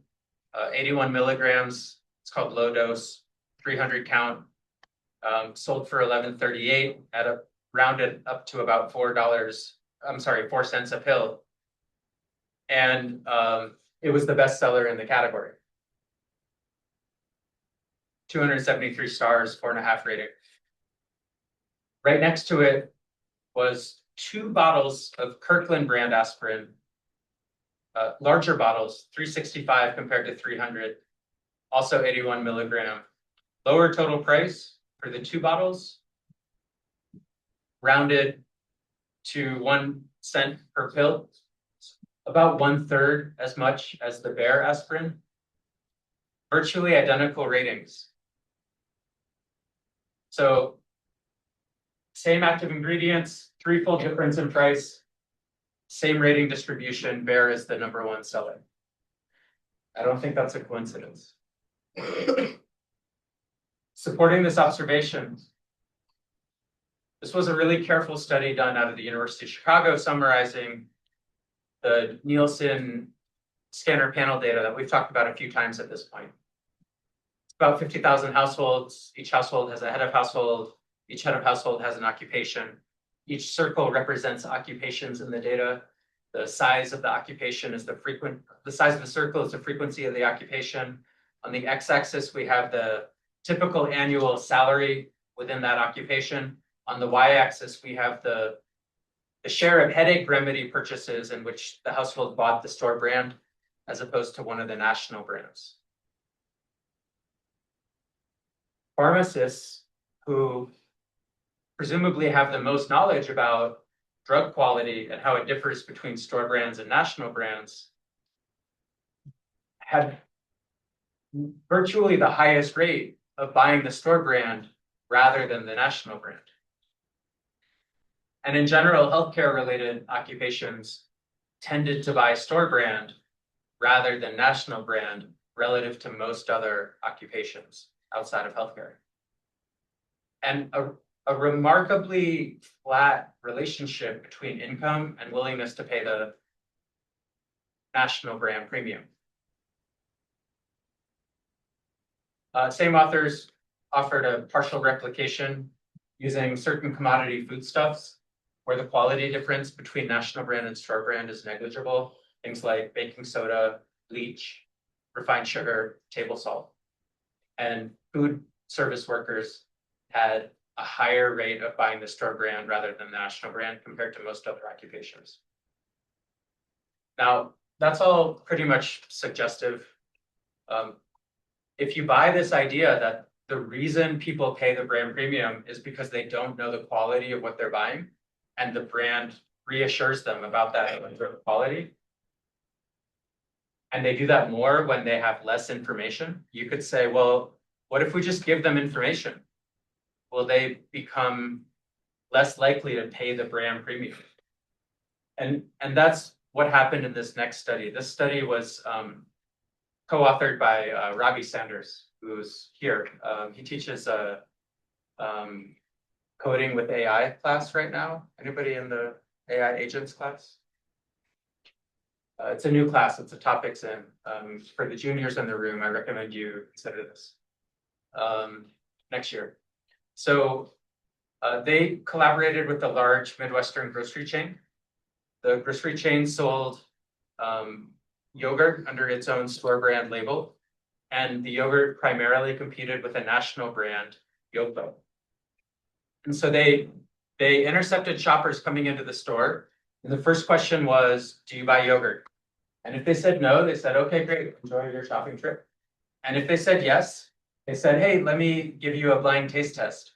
81 milligrams. It's called low dose, 300 count, sold for $11.38 at a rounded up to about $4. I'm sorry, 4 cents a pill. And it was the best seller in the category. 273 stars, 4.5 rating. Right next to it was 2 bottles of Kirkland brand aspirin, larger bottles, 365 compared to 300, also 81 milligram. Lower total price for the 2 bottles, rounded to 1 cent per pill, about 1/3 as much as the Bayer aspirin. Virtually identical ratings. So same active ingredients, 3-fold difference in price, same rating distribution, Bayer is the #1 seller. I don't think that's a coincidence. Supporting this observation, this was a really careful study done out of the University of Chicago summarizing the Nielsen scanner panel data that we've talked about a few times at this point. It's about 50,000 households. Each household has a head of household. Each head of household has an occupation. Each circle represents occupations in the data. The size of the occupation is the size of the circle is the frequency of the occupation. On the x-axis, we have the typical annual salary within that occupation. On the y-axis, we have the share of headache remedy purchases in which the household bought the store brand as opposed to one of the national brands. Pharmacists who presumably have the most knowledge about drug quality and how it differs between store brands and national brands had virtually the highest rate of buying the store brand rather than the national brand. And in general, healthcare related occupations tended to buy store brand rather than national brand relative to most other occupations outside of healthcare. And a remarkably flat relationship between income and willingness to pay the national brand premium. Same authors offered a partial replication using certain commodity foodstuffs where the quality difference between national brand and store brand is negligible. Things like baking soda, bleach, refined sugar, table salt. And food service workers had a higher rate of buying the store brand rather than the national brand compared to most other occupations. Now, that's all pretty much suggestive. If you buy this idea that the reason people pay the brand premium is because they don't know the quality of what they're buying, and the brand reassures them about that quality, and they do that more when they have less information, you could say, well, what if we just give them information? Will they become less likely to pay the brand premium? And that's what happened in this next study. This study was co-authored by Robbie Sanders, who's here. He teaches a coding with AI class right now. Anybody in the AI agents class? It's a new class. It's a topics in. For the juniors in the room, I recommend you consider this next year. So they collaborated with a large Midwestern grocery chain. The grocery chain sold yogurt under its own store brand label. And the yogurt primarily competed with a national brand, Yoplait. And so they intercepted shoppers coming into the store. And the first question was, do you buy yogurt? And if they said no, they said, okay, great, enjoy your shopping trip. And if they said yes, they said, hey, let me give you a blind taste test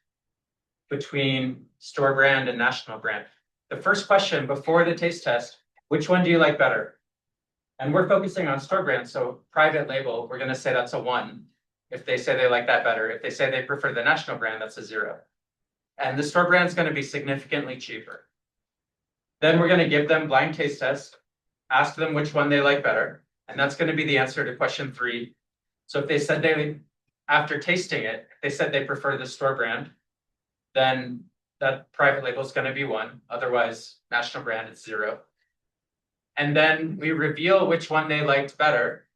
between store brand and national brand. The first question before the taste test, which one do you like better? And we're focusing on store brand, so private label, we're gonna say that's a 1. If they say they like that better, if they say they prefer the national brand, that's a 0. And the store brand's gonna be significantly cheaper. Then we're gonna give them blind taste test, ask them which one they like better, and that's gonna be the answer to question 3. So if they said after tasting it, if they said they prefer the store brand, then that private label is gonna be 1, otherwise national brand, it's 0. And then we reveal which one they liked better.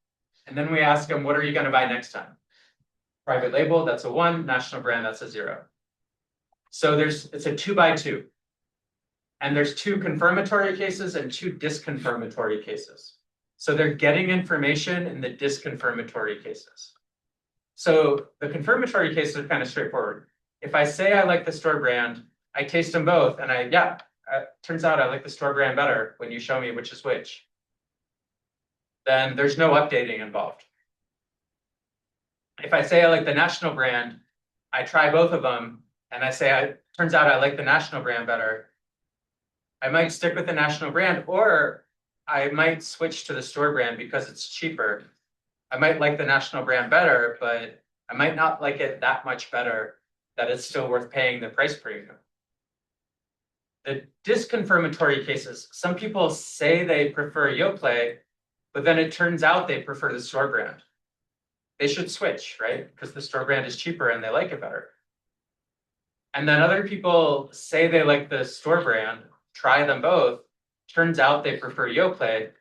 And then we ask them, what are you gonna buy next time? Private label, that's a 1, national brand, that's a 0. So it's a 2 by 2. And there's 2 confirmatory cases and 2 disconfirmatory cases. So they're getting information in the disconfirmatory cases. So the confirmatory cases are kind of straightforward. If I say I like the store brand, I taste them both and turns out I like the store brand better when you show me which is which. Then there's no updating involved. If I say I like the national brand, I try both of them and I say, turns out I like the national brand better. I might stick with the national brand, or I might switch to the store brand because it's cheaper. I might like the national brand better, but I might not like it that much better that it's still worth paying the price premium. The disconfirmatory cases, some people say they prefer Yoplait, but then it turns out they prefer the store brand. They should switch, right? Because the store brand is cheaper and they like it better. And then other people say they like the store brand, try them both, turns out they prefer Yoplait,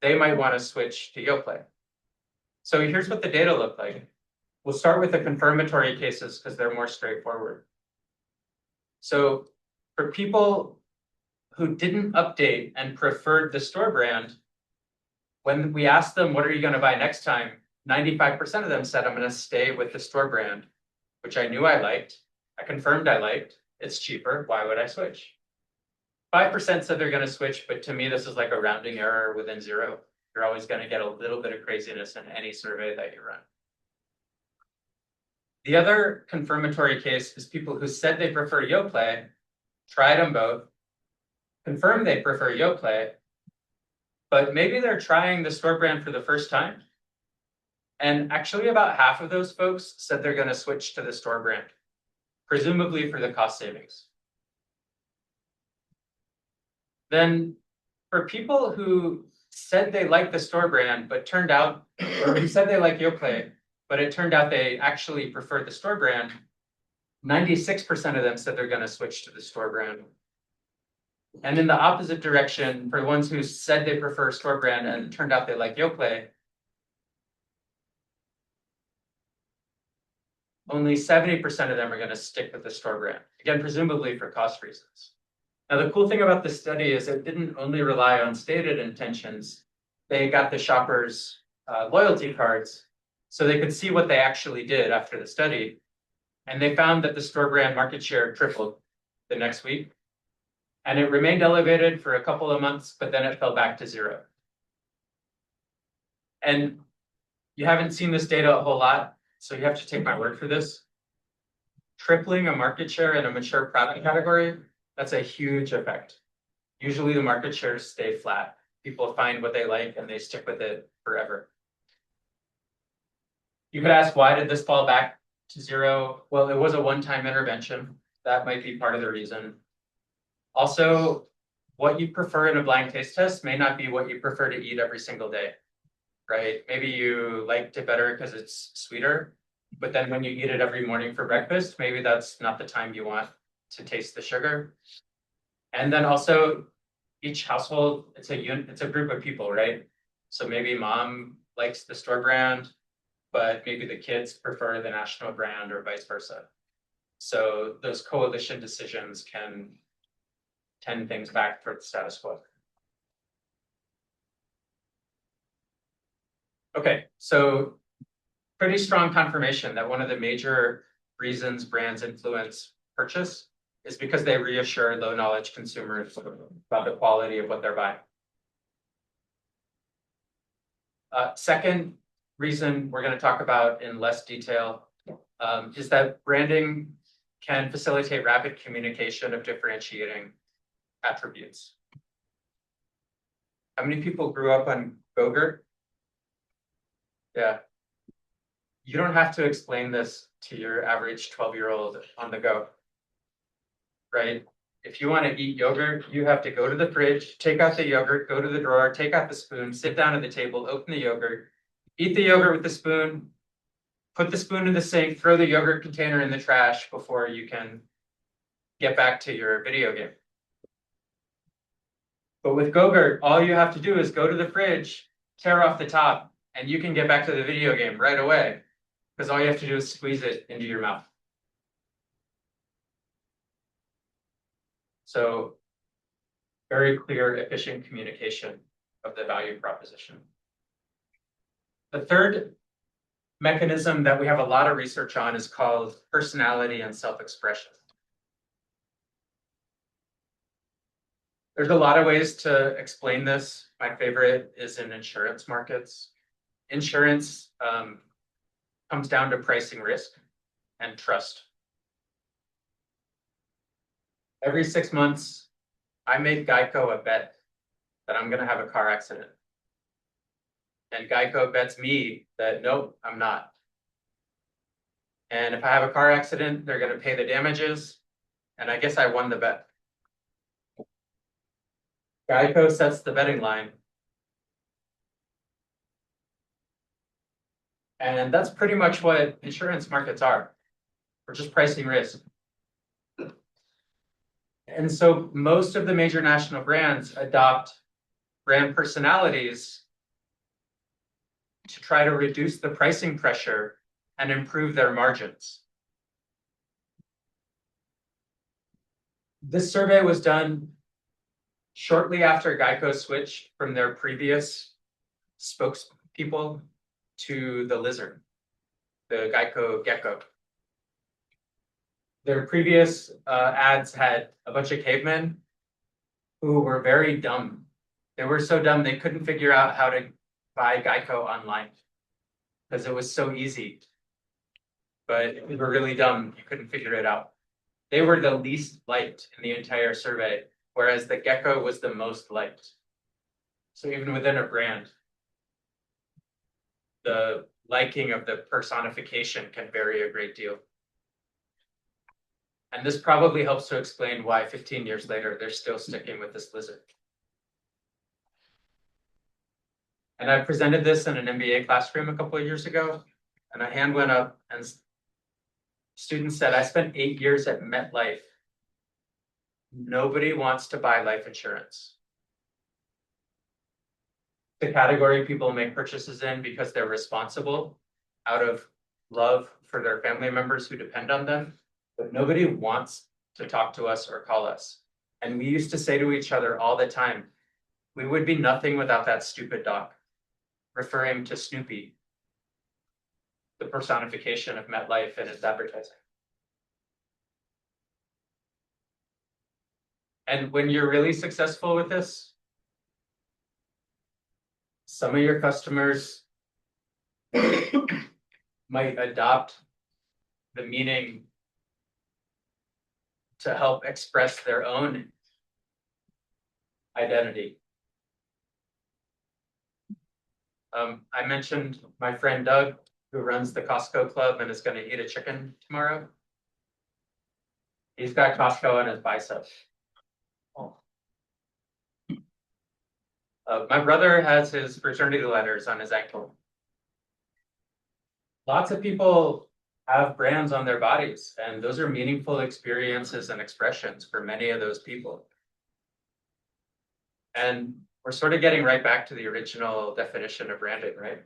they might want to switch to Yoplait. So here's what the data look like. We'll start with the confirmatory cases because they're more straightforward. So for people who didn't update and preferred the store brand, when we asked them, what are you going to buy next time? 95% of them said, I'm going to stay with the store brand, which I knew I liked. I confirmed I liked. It's cheaper. Why would I switch? 5% said they're going to switch, but to me, this is like a rounding error within 0. You're always going to get a little bit of craziness in any survey that you run. The other confirmatory case is people who said they prefer Yoplait, tried them both, confirmed they prefer Yoplait, but maybe they're trying the store brand for the first time. And actually about half of those folks said they're going to switch to the store brand, presumably for the cost savings. Then for people who said they like the store brand, but turned out, or who said they like Yoplait, but it turned out they actually preferred the store brand, 96% of them said they're going to switch to the store brand. And in the opposite direction, for the ones who said they prefer store brand and it turned out they like Yoplait, only 70% of them are going to stick with the store brand. Again, presumably for cost reasons. Now, the cool thing about this study is it didn't only rely on stated intentions. They got the shoppers' loyalty cards so they could see what they actually did after the study. And they found that the store brand market share tripled the next week. And it remained elevated for a couple of months, but then it fell back to 0. And you haven't seen this data a whole lot, so you have to take my word for this. Tripling a market share in a mature product category, that's a huge effect. Usually the market shares stay flat. People find what they like and they stick with it forever. You could ask, why did this fall back to 0? Well, it was a one-time intervention. That might be part of the reason. Also, what you prefer in a blind taste test may not be what you prefer to eat every single day, right? Maybe you liked it better because it's sweeter, but then when you eat it every morning for breakfast, maybe that's not the time you want to taste the sugar. And then also each household, it's a group of people, right? So maybe mom likes the store brand, but maybe the kids prefer the national brand or vice versa. So those coalition decisions can tend things back for the status quo. Okay, so pretty strong confirmation that one of the major reasons brands influence purchase is because they reassure low knowledge consumers about the quality of what they're buying. Second reason we're going to talk about in less detail is that branding can facilitate rapid communication of differentiating attributes. How many people grew up on Go-Gurt? Yeah. You don't have to explain this to your average 12-year-old on the go, right? If you want to eat yogurt, you have to go to the fridge, take out the yogurt, go to the drawer, take out the spoon, sit down at the table, open the yogurt, eat the yogurt with the spoon, put the spoon in the sink, throw the yogurt container in the trash before you can get back to your video game. But with Go-Gurt, all you have to do is go to the fridge, tear off the top, and you can get back to the video game right away. Because all you have to do is squeeze it into your mouth. So very clear, efficient communication of the value proposition. The third mechanism that we have a lot of research on is called personality and self-expression. There's a lot of ways to explain this. My favorite is in insurance markets. Insurance comes down to pricing risk and trust. Every 6 months, I make Geico a bet that I'm going to have a car accident. And Geico bets me that, nope, I'm not. And if I have a car accident, they're going to pay the damages. And I guess I won the bet. Geico sets the betting line. And that's pretty much what insurance markets are. We're just pricing risk. And so most of the major national brands adopt brand personalities to try to reduce the pricing pressure and improve their margins. This survey was done shortly after Geico switched from their previous spokespeople to the lizard, the Geico gecko. Their previous ads had a bunch of cavemen who were very dumb. They were so dumb they couldn't figure out how to buy Geico online because it was so easy. But if you were really dumb, you couldn't figure it out. They were the least liked in the entire survey, whereas the gecko was the most liked. So even within a brand, the liking of the personification can vary a great deal. And this probably helps to explain why 15 years later, they're still sticking with this lizard. And I presented this in an MBA classroom a couple of years ago, and a hand went up and students said, I spent 8 years at MetLife. Nobody wants to buy life insurance. The category people make purchases in because they're responsible out of love for their family members who depend on them. But nobody wants to talk to us or call us. And we used to say to each other all the time, we would be nothing without that stupid dog, referring to Snoopy, the personification of MetLife and its advertising. And when you're really successful with this, some of your customers might adopt the meaning to help express their own identity. I mentioned my friend Doug, who runs the Costco Club and is going to eat a chicken tomorrow. He's got Costco on his bicep. My brother has his fraternity letters on his ankle. Lots of people have brands on their bodies, and those are meaningful experiences and expressions for many of those people. And we're sort of getting right back to the original definition of branding, right?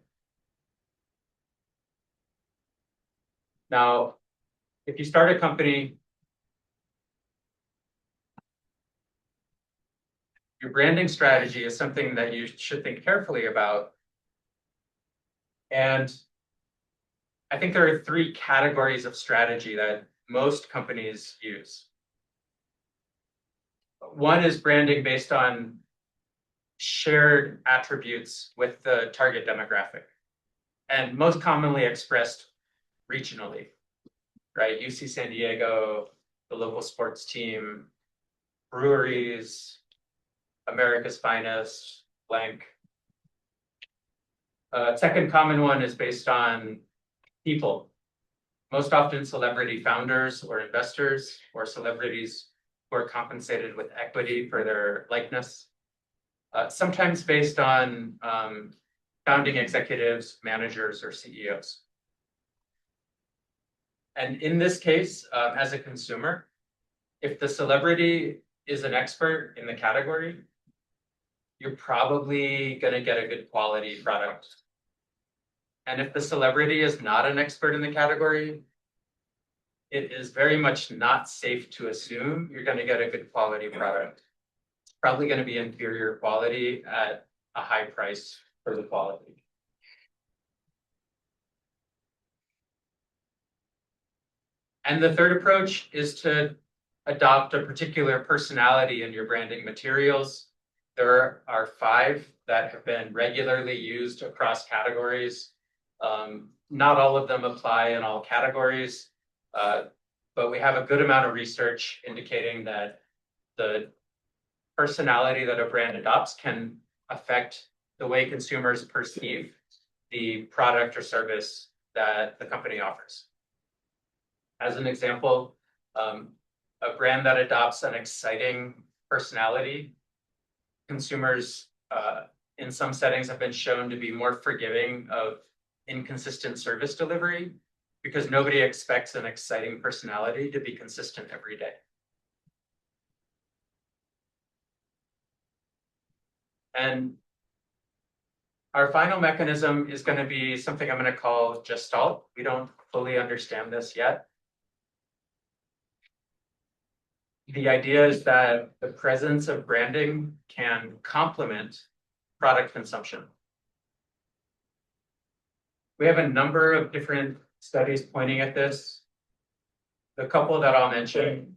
Now, if you start a company, your branding strategy is something that you should think carefully about. And I think there are 3 categories of strategy that most companies use. One is branding based on shared attributes with the target demographic, and most commonly expressed regionally, right? UC San Diego, the local sports team, breweries, America's Finest, blank. Second common one is based on people, most often celebrity founders or investors, or celebrities who are compensated with equity for their likeness. Sometimes based on founding executives, managers, or CEOs. And in this case, as a consumer, if the celebrity is an expert in the category, you're probably going to get a good quality product. And if the celebrity is not an expert in the category, it is very much not safe to assume you're going to get a good quality product. It's probably going to be inferior quality at a high price for the quality. And the third approach is to adopt a particular personality in your branding materials. There are 5 that have been regularly used across categories. Not all of them apply in all categories, but we have a good amount of research indicating that the personality that a brand adopts can affect the way consumers perceive the product or service that the company offers. As an example, a brand that adopts an exciting personality, consumers in some settings have been shown to be more forgiving of inconsistent service delivery because nobody expects an exciting personality to be consistent every day. And our final mechanism is going to be something I'm going to call Gestalt. We don't fully understand this yet. The idea is that the presence of branding can complement product consumption. We have a number of different studies pointing at this. The couple that I'll mention,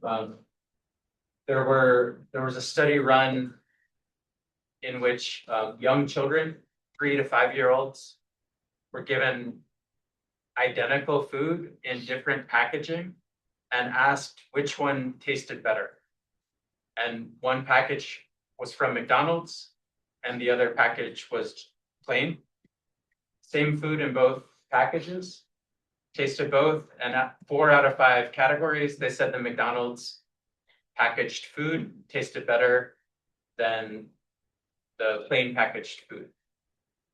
there was a study run in which young children, 3 to 5-year-olds, were given identical food in different packaging and asked which one tasted better. And one package was from McDonald's and the other package was plain. Same food in both packages, tasted both, and at 4 out of 5 categories, they said the McDonald's packaged food tasted better than the plain packaged food,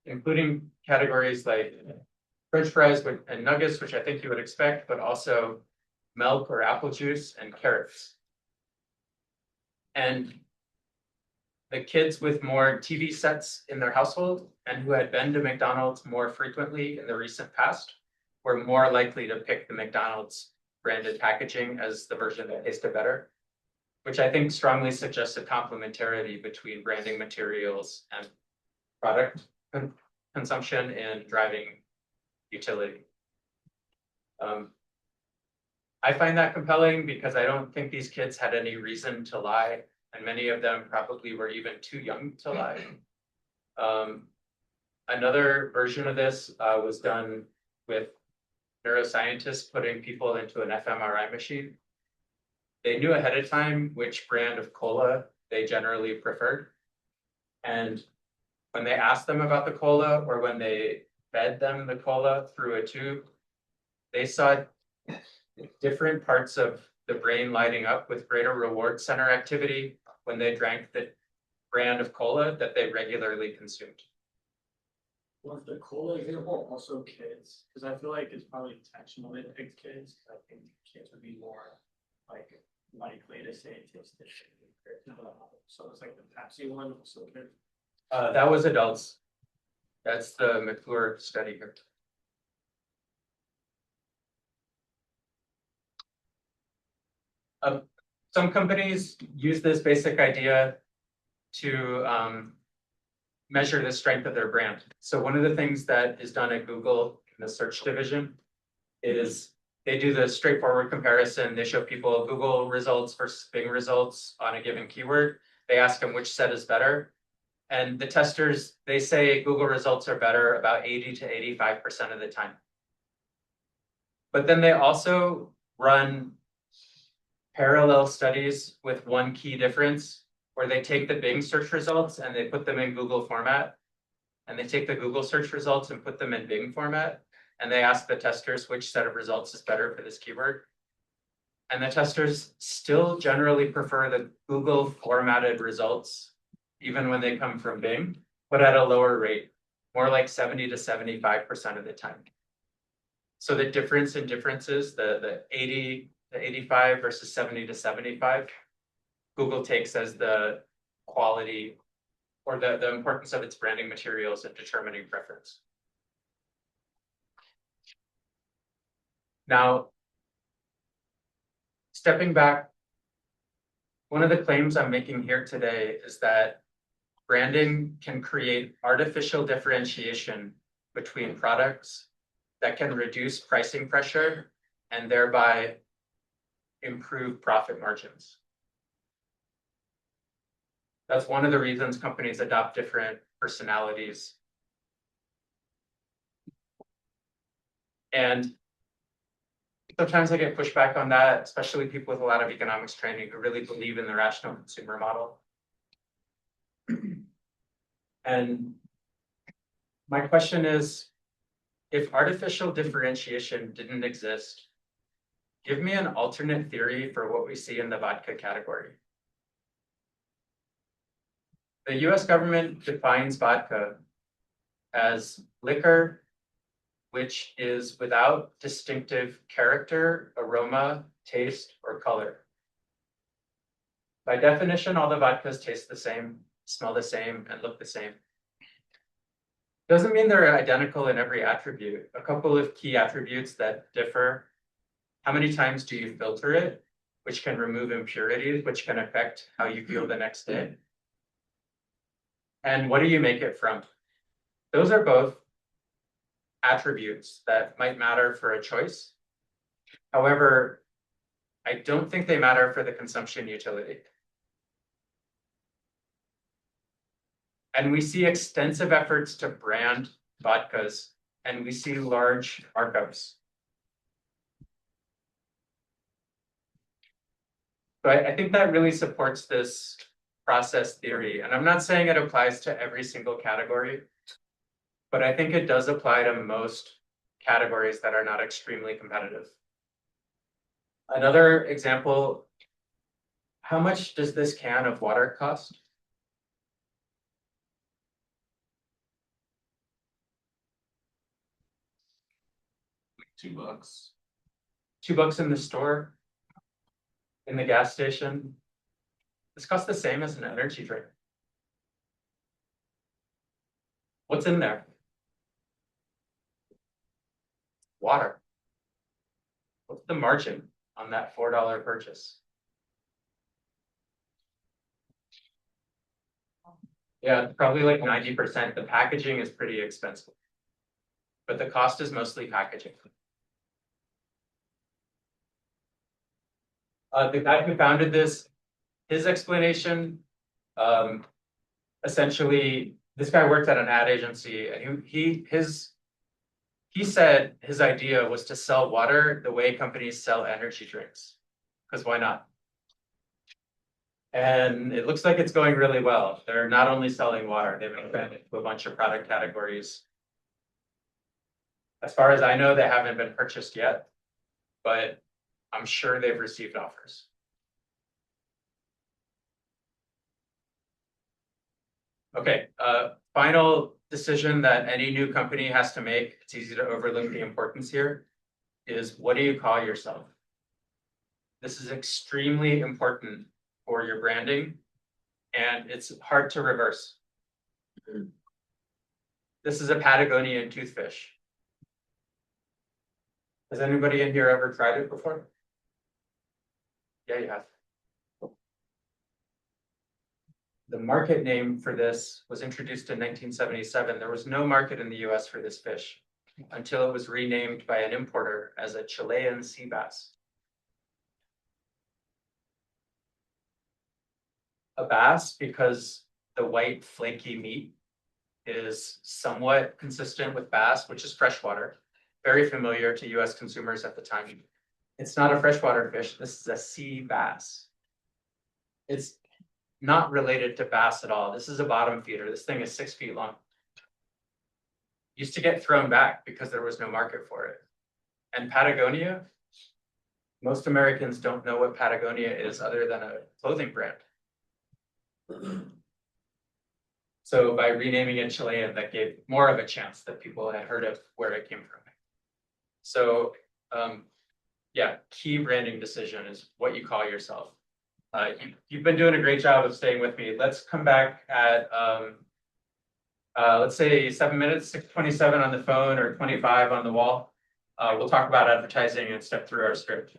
including categories like French fries and nuggets, which I think you would expect, but also milk or apple juice and carrots. And the kids with more TV sets in their household and who had been to McDonald's more frequently in the recent past were more likely to pick the McDonald's branded packaging as the version that tasted better, which I think strongly suggests a complementarity between branding materials and product consumption and driving utility. I find that compelling because I don't think these kids had any reason to lie, and many of them probably were even too young to lie. Another version of this was done with neuroscientists putting people into an fMRI machine. They knew ahead of time which brand of cola they generally preferred. And when they asked them about the cola or when they fed them the cola through a tube, they saw different parts of the brain lighting up with greater reward center activity when they drank the brand of cola that they regularly consumed. Was the cola example also kids? Because I feel like it's probably intentional they picked kids. I think kids would be more like likely to say it tasted shit compared to the so it's like the Pepsi one. So That was adults. That's the McClure study here. Some companies use this basic idea to measure the strength of their brand. So one of the things that is done at Google in the search division is they do the straightforward comparison. They show people Google results versus Bing results on a given keyword. They ask them which set is better. And the testers, they say Google results are better about 80 to 85% of the time. But then they also run parallel studies with one key difference, where they take the Bing search results and they put them in Google format. And they take the Google search results and put them in Bing format. And they ask the testers which set of results is better for this keyword. And the testers still generally prefer the Google formatted results, even when they come from Bing, but at a lower rate, more like 70 to 75% of the time. So the difference in differences, the 80 to 85 versus 70 to 75, Google takes as the quality or the importance of its branding materials in determining preference. Now, stepping back, one of the claims I'm making here today is that branding can create artificial differentiation between products that can reduce pricing pressure and thereby improve profit margins. That's one of the reasons companies adopt different personalities. And sometimes I get pushback on that, especially people with a lot of economics training who really believe in the rational consumer model. And my question is, if artificial differentiation didn't exist, give me an alternate theory for what we see in the vodka category. The US government defines vodka as liquor which is without distinctive character, aroma, taste, or color. By definition, all the vodkas taste the same, smell the same, and look the same. Doesn't mean they're identical in every attribute. A couple of key attributes that differ: how many times do you filter it, which can remove impurities, which can affect how you feel the next day? And what do you make it from? Those are both attributes that might matter for a choice. However, I don't think they matter for the consumption utility. And we see extensive efforts to brand vodkas, and we see large markups. So I think that really supports this process theory. And I'm not saying it applies to every single category, but I think it does apply to most categories that are not extremely competitive. Another example, how much does this can of water cost? $2. $2 in the store, in the gas station. This costs the same as an energy drink. What's in there? Water. What's the margin on that $4 purchase? Yeah, probably like 90%. The packaging is pretty expensive, but the cost is mostly packaging. The guy who founded this, his explanation, essentially, this guy worked at an ad agency, and he said his idea was to sell water the way companies sell energy drinks, because why not? And it looks like it's going really well. They're not only selling water, they've expanded to a bunch of product categories. As far as I know, they haven't been purchased yet, but I'm sure they've received offers. Okay, final decision that any new company has to make, it's easy to overlook the importance here, is what do you call yourself? This is extremely important for your branding, and it's hard to reverse. This is a Patagonian toothfish. Has anybody in here ever tried it before? Yeah, you have. The market name for this was introduced in 1977. There was no market in the US for this fish until it was renamed by an importer as a Chilean sea bass. A bass because the white flaky meat is somewhat consistent with bass, which is freshwater, very familiar to US consumers at the time. It's not a freshwater fish, this is a sea bass. It's not related to bass at all. This is a bottom feeder. This thing is 6 feet long. Used to get thrown back because there was no market for it. And Patagonia, most Americans don't know what Patagonia is other than a clothing brand. So by renaming it Chilean, that gave more of a chance that people had heard of where it came from. So yeah, key branding decision is what you call yourself. You've been doing a great job of staying with me. Let's come back at let's say 7 minutes, 6:27 on the phone or 25 on the wall. We'll talk about advertising and step through our script.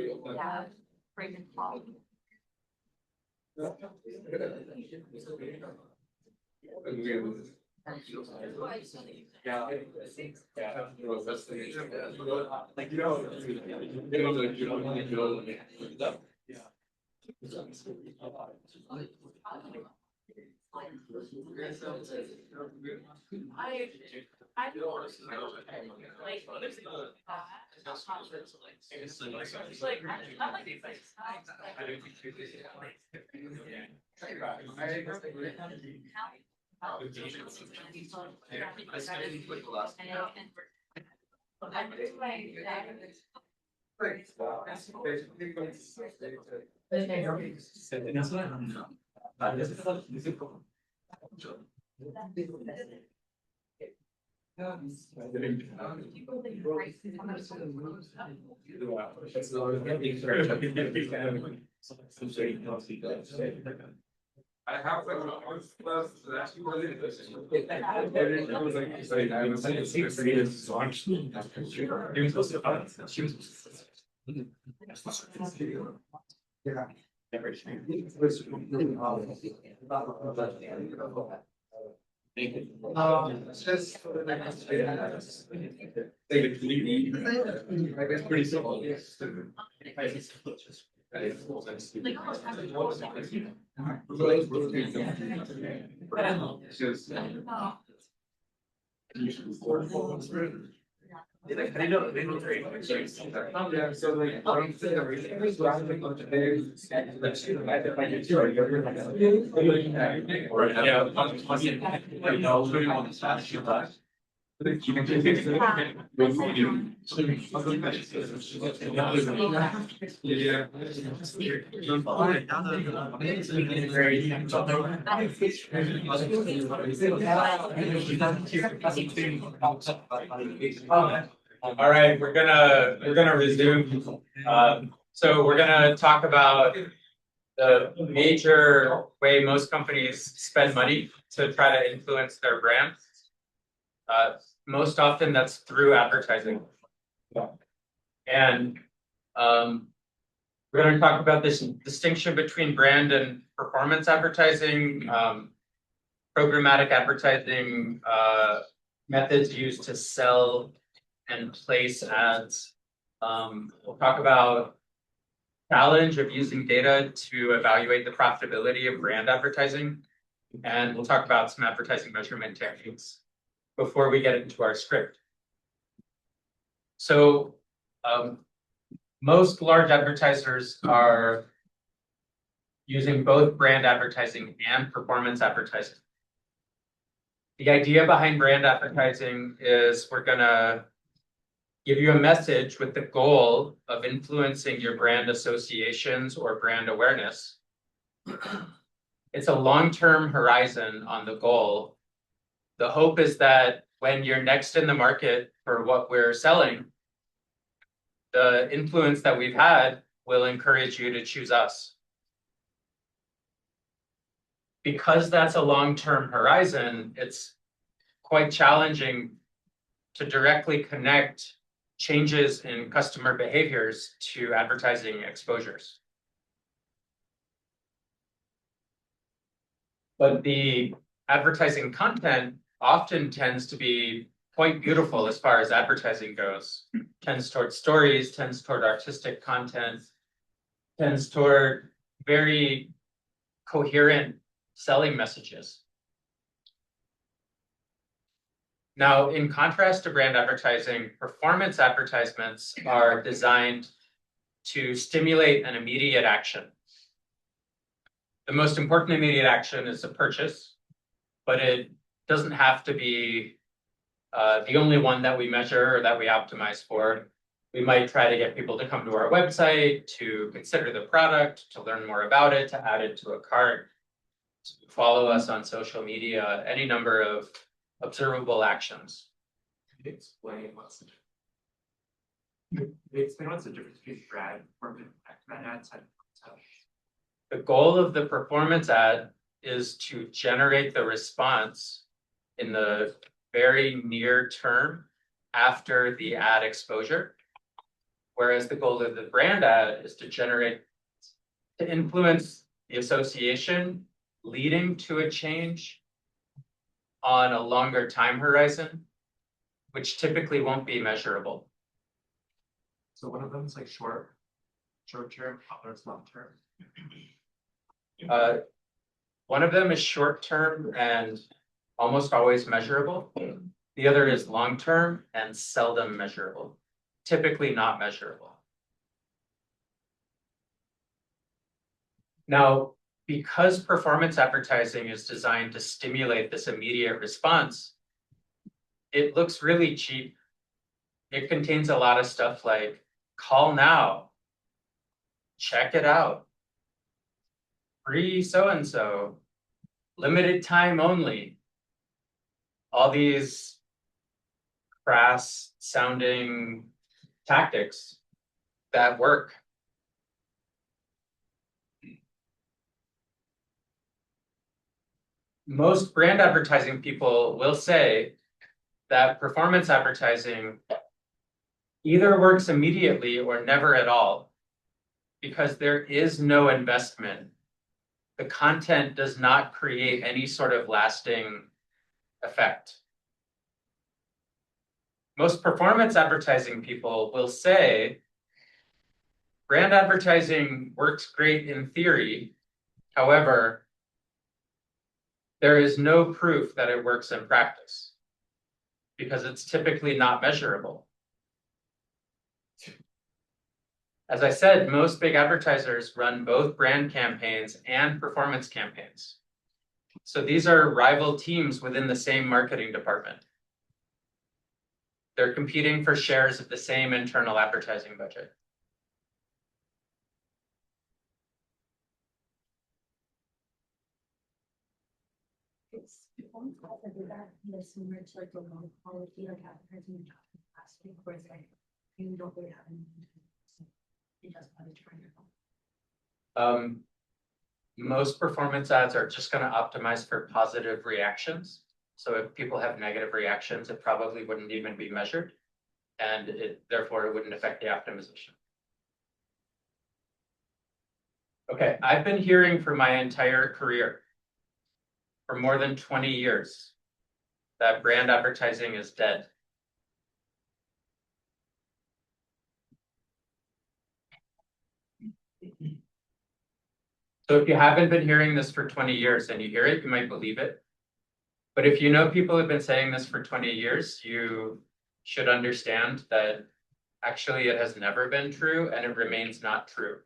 Yeah. Bring Paul. I have like It's just. It's pretty simple. All right, we're gonna resume. So we're gonna talk about the major way most companies spend money to try to influence their brand. Most often that's through advertising. And we're going to talk about this distinction between brand and performance advertising, programmatic advertising, methods used to sell and place ads. We'll talk about challenge of using data to evaluate the profitability of brand advertising. And we'll talk about some advertising measurement techniques before we get into our script. So most large advertisers are using both brand advertising and performance advertising. The idea behind brand advertising is we're gonna give you a message with the goal of influencing your brand associations or brand awareness. It's a long-term horizon on the goal. The hope is that when you're next in the market for what we're selling, the influence that we've had will encourage you to choose us. Because that's a long-term horizon, it's quite challenging to directly connect changes in customer behaviors to advertising exposures. But the advertising content often tends to be quite beautiful as far as advertising goes. Tends toward stories, tends toward artistic content, tends toward very coherent selling messages. Now, in contrast to brand advertising, performance advertisements are designed to stimulate an immediate action. The most important immediate action is a purchase, but it doesn't have to be the only one that we measure or that we optimize for. We might try to get people to come to our website, to consider the product, to learn more about it, to add it to a cart. follow us on social media, any number of observable actions. Explain what's the difference between brand ads and. The goal of the performance ad is to generate the response in the very near term after the ad exposure. Whereas the goal of the brand ad is to influence the association leading to a change on a longer time horizon, which typically won't be measurable. So one of them is like short term, others long term. One of them is short term and almost always measurable. The other is long term and seldom measurable, typically not measurable. Now, because performance advertising is designed to stimulate this immediate response, it looks really cheap. It contains a lot of stuff like call now, check it out, free so-and-so, limited time only. All these crass sounding tactics that work. Most brand advertising people will say that performance advertising either works immediately or never at all because there is no investment. The content does not create any sort of lasting effect. Most performance advertising people will say brand advertising works great in theory. However, there is no proof that it works in practice because it's typically not measurable. As I said, most big advertisers run both brand campaigns and performance campaigns. So these are rival teams within the same marketing department. They're competing for shares of the same internal advertising budget. It's one part of that is similar to like the low quality like advertising last week where it's like you don't really have any. It doesn't have a trend. Most performance ads are just going to optimize for positive reactions. So if people have negative reactions, it probably wouldn't even be measured. And therefore it wouldn't affect the optimization. Okay, I've been hearing for my entire career, for more than 20 years, that brand advertising is dead. So if you haven't been hearing this for 20 years and you hear it, you might believe it. But if you know people have been saying this for 20 years, you should understand that actually it has never been true and it remains not true.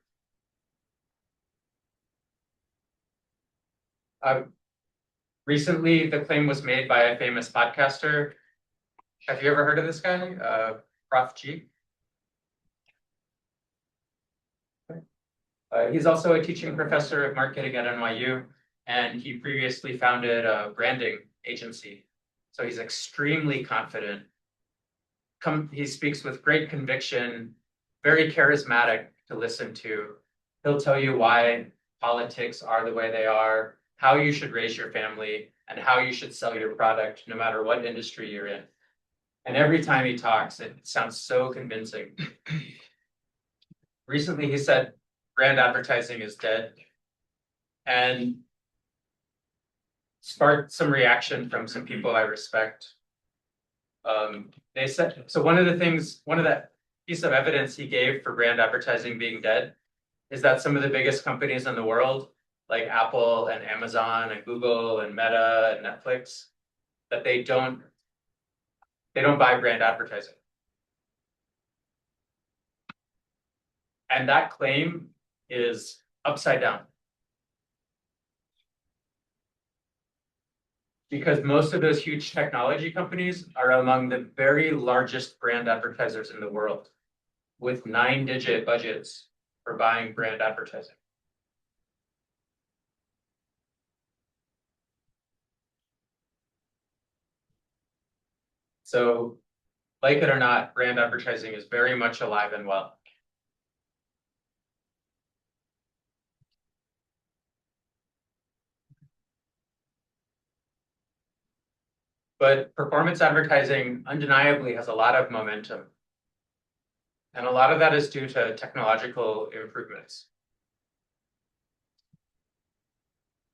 Recently, the claim was made by a famous podcaster. Have you ever heard of this guy, Prof G? He's also a teaching professor of marketing at NYU, and he previously founded a branding agency. So he's extremely confident. He speaks with great conviction, very charismatic to listen to. He'll tell you why politics are the way they are, how you should raise your family, and how you should sell your product, no matter what industry you're in. And every time he talks, it sounds so convincing. Recently, he said, brand advertising is dead, and sparked some reaction from some people I respect. They said, so one of that piece of evidence he gave for brand advertising being dead is that some of the biggest companies in the world, like Apple and Amazon and Google and Meta and Netflix, that they don't buy brand advertising. And that claim is upside down. Because most of those huge technology companies are among the very largest brand advertisers in the world, with 9-digit budgets for buying brand advertising. So, like it or not, brand advertising is very much alive and well. But performance advertising undeniably has a lot of momentum. And a lot of that is due to technological improvements.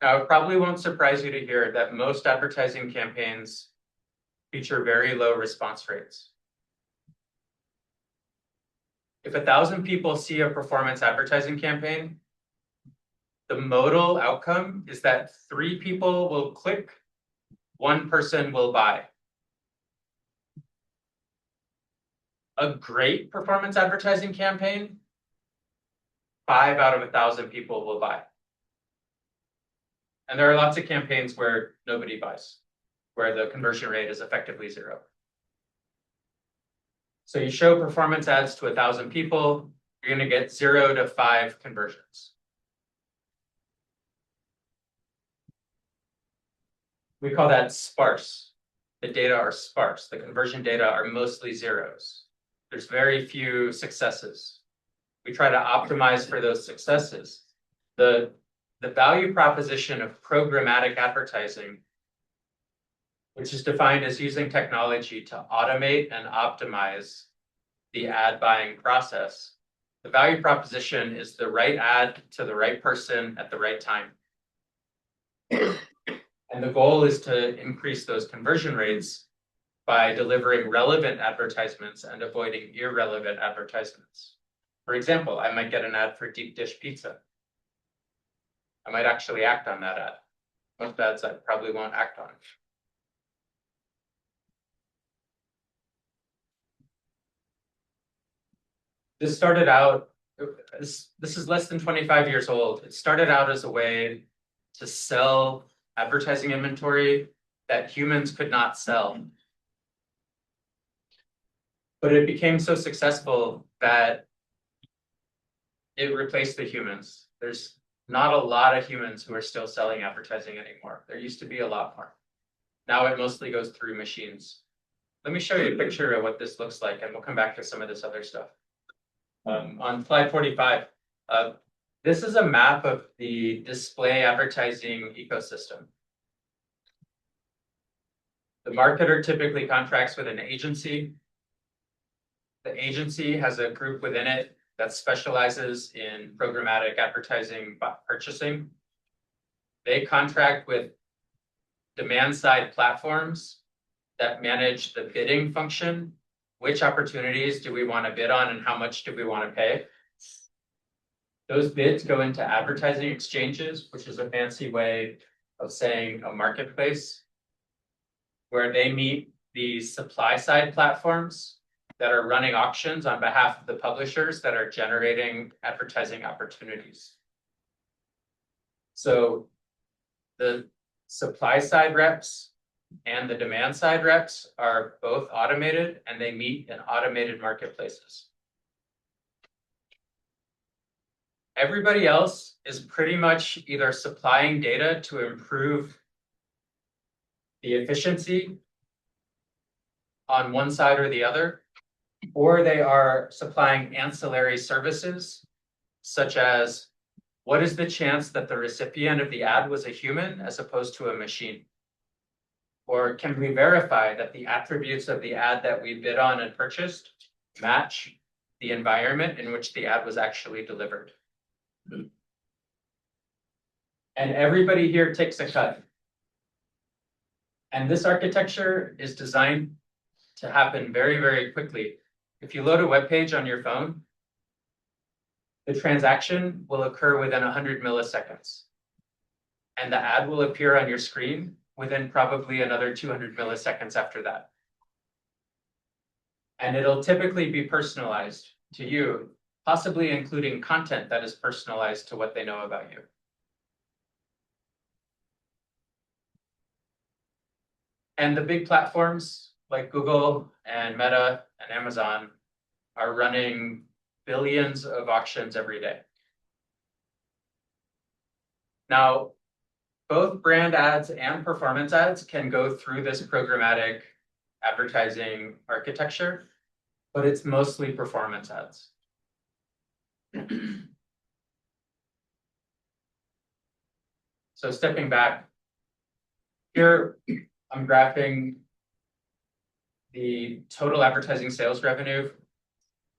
Now, it probably won't surprise you to hear that most advertising campaigns feature very low response rates. If 1,000 people see a performance advertising campaign, the modal outcome is that 3 people will click, 1 person will buy. A great performance advertising campaign, 5 out of 1,000 people will buy. And there are lots of campaigns where nobody buys, where the conversion rate is effectively 0. So you show performance ads to 1,000 people, you're going to get 0 to 5 conversions. We call that sparse. The data are sparse. The conversion data are mostly zeros. There's very few successes. We try to optimize for those successes. The value proposition of programmatic advertising, which is defined as using technology to automate and optimize the ad buying process. The value proposition is the right ad to the right person at the right time. And the goal is to increase those conversion rates by delivering relevant advertisements and avoiding irrelevant advertisements. For example, I might get an ad for deep dish pizza. I might actually act on that ad. Most ads I probably won't act on. This started out, this is less than 25 years old. It started out as a way to sell advertising inventory that humans could not sell. But it became so successful that it replaced the humans. There's not a lot of humans who are still selling advertising anymore. There used to be a lot more. Now it mostly goes through machines. Let me show you a picture of what this looks like, and we'll come back to some of this other stuff. On slide 45, this is a map of the display advertising ecosystem. The marketer typically contracts with an agency. The agency has a group within it that specializes in programmatic advertising purchasing. They contract with demand-side platforms that manage the bidding function. Which opportunities do we want to bid on and how much do we want to pay? Those bids go into advertising exchanges, which is a fancy way of saying a marketplace, where they meet the supply-side platforms that are running auctions on behalf of the publishers that are generating advertising opportunities. So the supply-side reps and the demand-side reps are both automated, and they meet in automated marketplaces. Everybody else is pretty much either supplying data to improve the efficiency on one side or the other, or they are supplying ancillary services, such as what is the chance that the recipient of the ad was a human as opposed to a machine? Or can we verify that the attributes of the ad that we bid on and purchased match the environment in which the ad was actually delivered? And everybody here takes a cut. And this architecture is designed to happen very, very quickly. If you load a web page on your phone, the transaction will occur within 100 milliseconds. And the ad will appear on your screen within probably another 200 milliseconds after that. And it'll typically be personalized to you, possibly including content that is personalized to what they know about you. And the big platforms like Google and Meta and Amazon are running billions of auctions every day. Now, both brand ads and performance ads can go through this programmatic advertising architecture, but it's mostly performance ads. So stepping back, here I'm graphing the total advertising sales revenue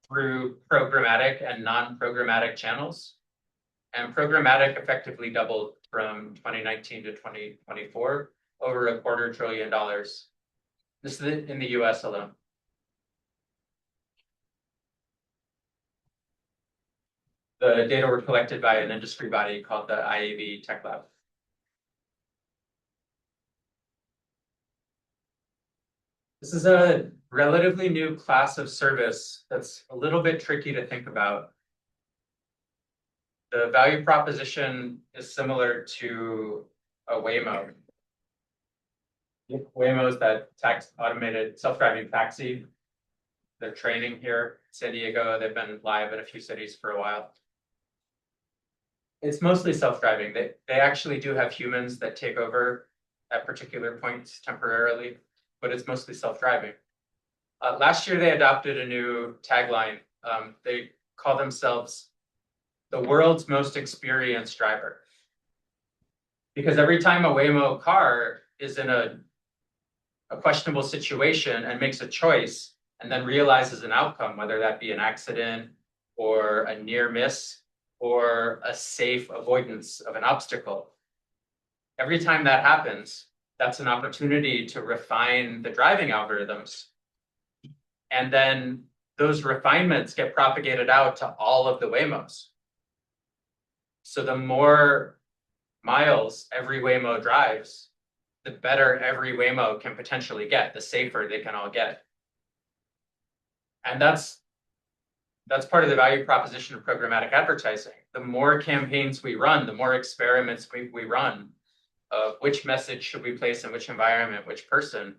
through programmatic and non-programmatic channels. And programmatic effectively doubled from 2019 to 2024, over $250 billion. This is in the US alone. The data were collected by an industry body called the IAB Tech Lab. This is a relatively new class of service that's a little bit tricky to think about. The value proposition is similar to a Waymo. Waymo is that automated self-driving taxi. They're training here in San Diego. They've been live in a few cities for a while. It's mostly self-driving. They actually do have humans that take over at particular points temporarily, but it's mostly self-driving. Last year, they adopted a new tagline. They call themselves the world's most experienced driver. Because every time a Waymo car is in a questionable situation and makes a choice and then realizes an outcome, whether that be an accident or a near miss or a safe avoidance of an obstacle, every time that happens, that's an opportunity to refine the driving algorithms. And then those refinements get propagated out to all of the Waymos. So the more miles every Waymo drives, the better every Waymo can potentially get, the safer they can all get. And that's part of the value proposition of programmatic advertising. The more campaigns we run, the more experiments we run of which message should we place in which environment, which person,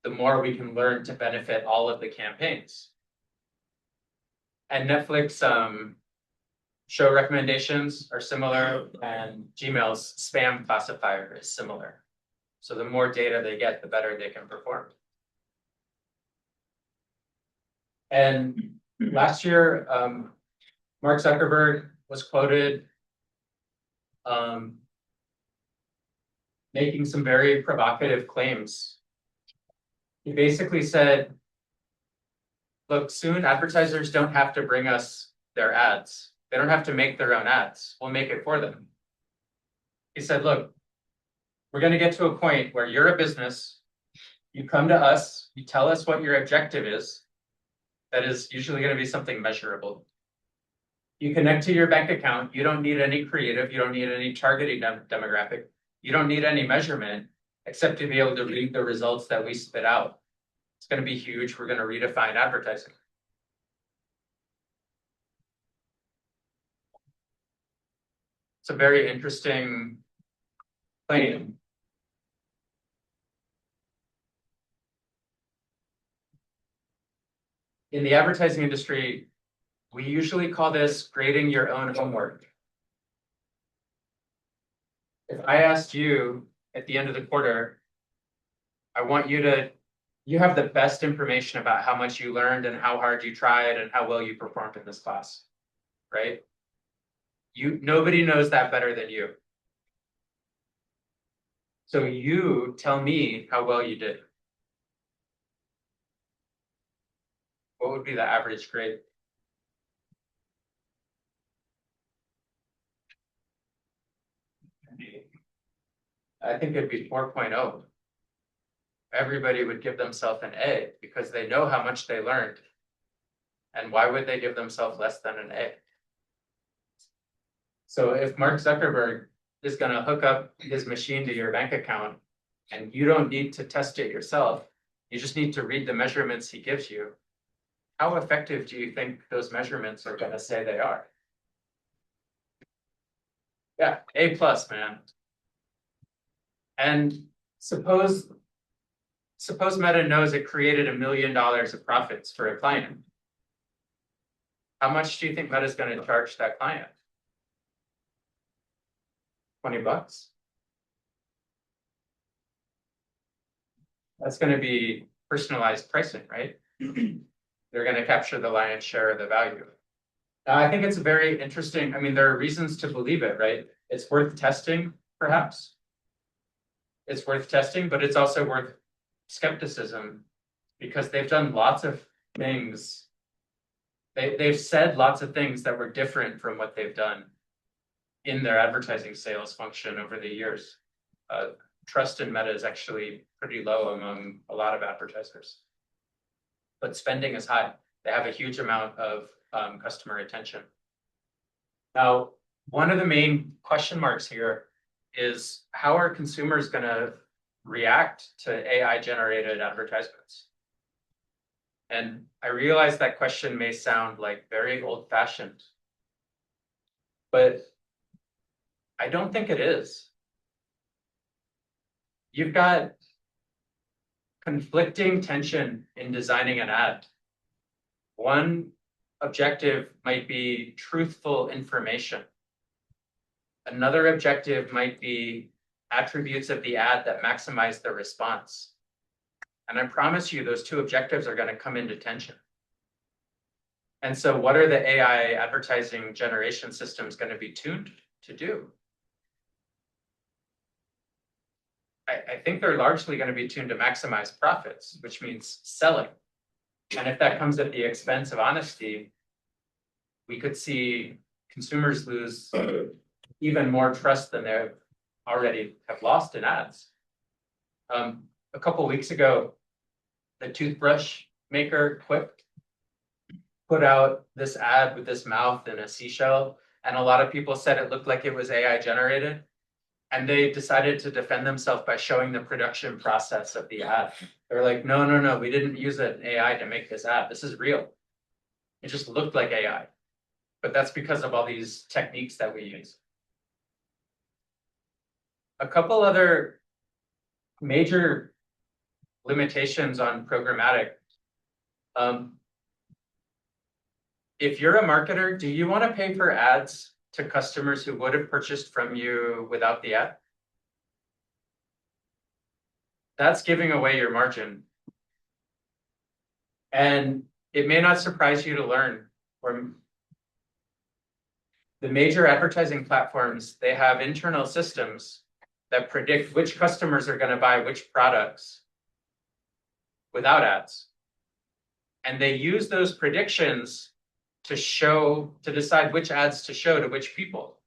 the more we can learn to benefit all of the campaigns. And Netflix show recommendations are similar, and Gmail's spam classifier is similar. So the more data they get, the better they can perform. And last year, Mark Zuckerberg was quoted making some very provocative claims. He basically said, look, soon advertisers don't have to bring us their ads. They don't have to make their own ads. We'll make it for them. He said, look, we're going to get to a point where you're a business. You come to us, you tell us what your objective is. That is usually going to be something measurable. You connect to your bank account. You don't need any creative. You don't need any targeting demographic. You don't need any measurement except to be able to read the results that we spit out. It's going to be huge. We're going to redefine advertising. It's a very interesting claim. In the advertising industry, we usually call this grading your own homework. If I asked you at the end of the quarter, I want you have the best information about how much you learned and how hard you tried and how well you performed in this class, right? Nobody knows that better than you. So you tell me how well you did. What would be the average grade? I think it'd be 4.0. Everybody would give themselves an A because they know how much they learned. And why would they give themselves less than an A? So if Mark Zuckerberg is going to hook up his machine to your bank account and you don't need to test it yourself, you just need to read the measurements he gives you, how effective do you think those measurements are going to say they are? Yeah, A+, man. And suppose Meta knows it created $1 million of profits for a client. How much do you think Meta's going to charge that client? $20? That's gonna be personalized pricing, right? They're gonna capture the lion's share of the value. I think it's very interesting. I mean, there are reasons to believe it, right? It's worth testing, perhaps. It's worth testing, but it's also worth skepticism because they've done lots of things. They've said lots of things that were different from what they've done in their advertising sales function over the years. Trust in Meta is actually pretty low among a lot of advertisers. But spending is high. They have a huge amount of customer attention. Now, one of the main question marks here is how are consumers going to react to AI generated advertisements? And I realize that question may sound like very old fashioned, but I don't think it is. You've got conflicting tension in designing an ad. One objective might be truthful information. Another objective might be attributes of the ad that maximize the response. And I promise you, those two objectives are going to come into tension. And so what are the AI advertising generation systems going to be tuned to do? I think they're largely going to be tuned to maximize profits, which means selling. And if that comes at the expense of honesty, we could see consumers lose even more trust than they already have lost in ads. A couple of weeks ago, the toothbrush maker Quip put out this ad with this mouth and a seashell, and a lot of people said it looked like it was AI generated. And they decided to defend themselves by showing the production process of the ad. They're like, no, we didn't use an AI to make this ad. This is real. It just looked like AI. But that's because of all these techniques that we use. A couple other major limitations on programmatic. If you're a marketer, do you want to pay for ads to customers who would have purchased from you without the ad? That's giving away your margin. And it may not surprise you to learn, or the major advertising platforms, they have internal systems that predict which customers are going to buy which products without ads. And they use those predictions to decide which ads to show to which people.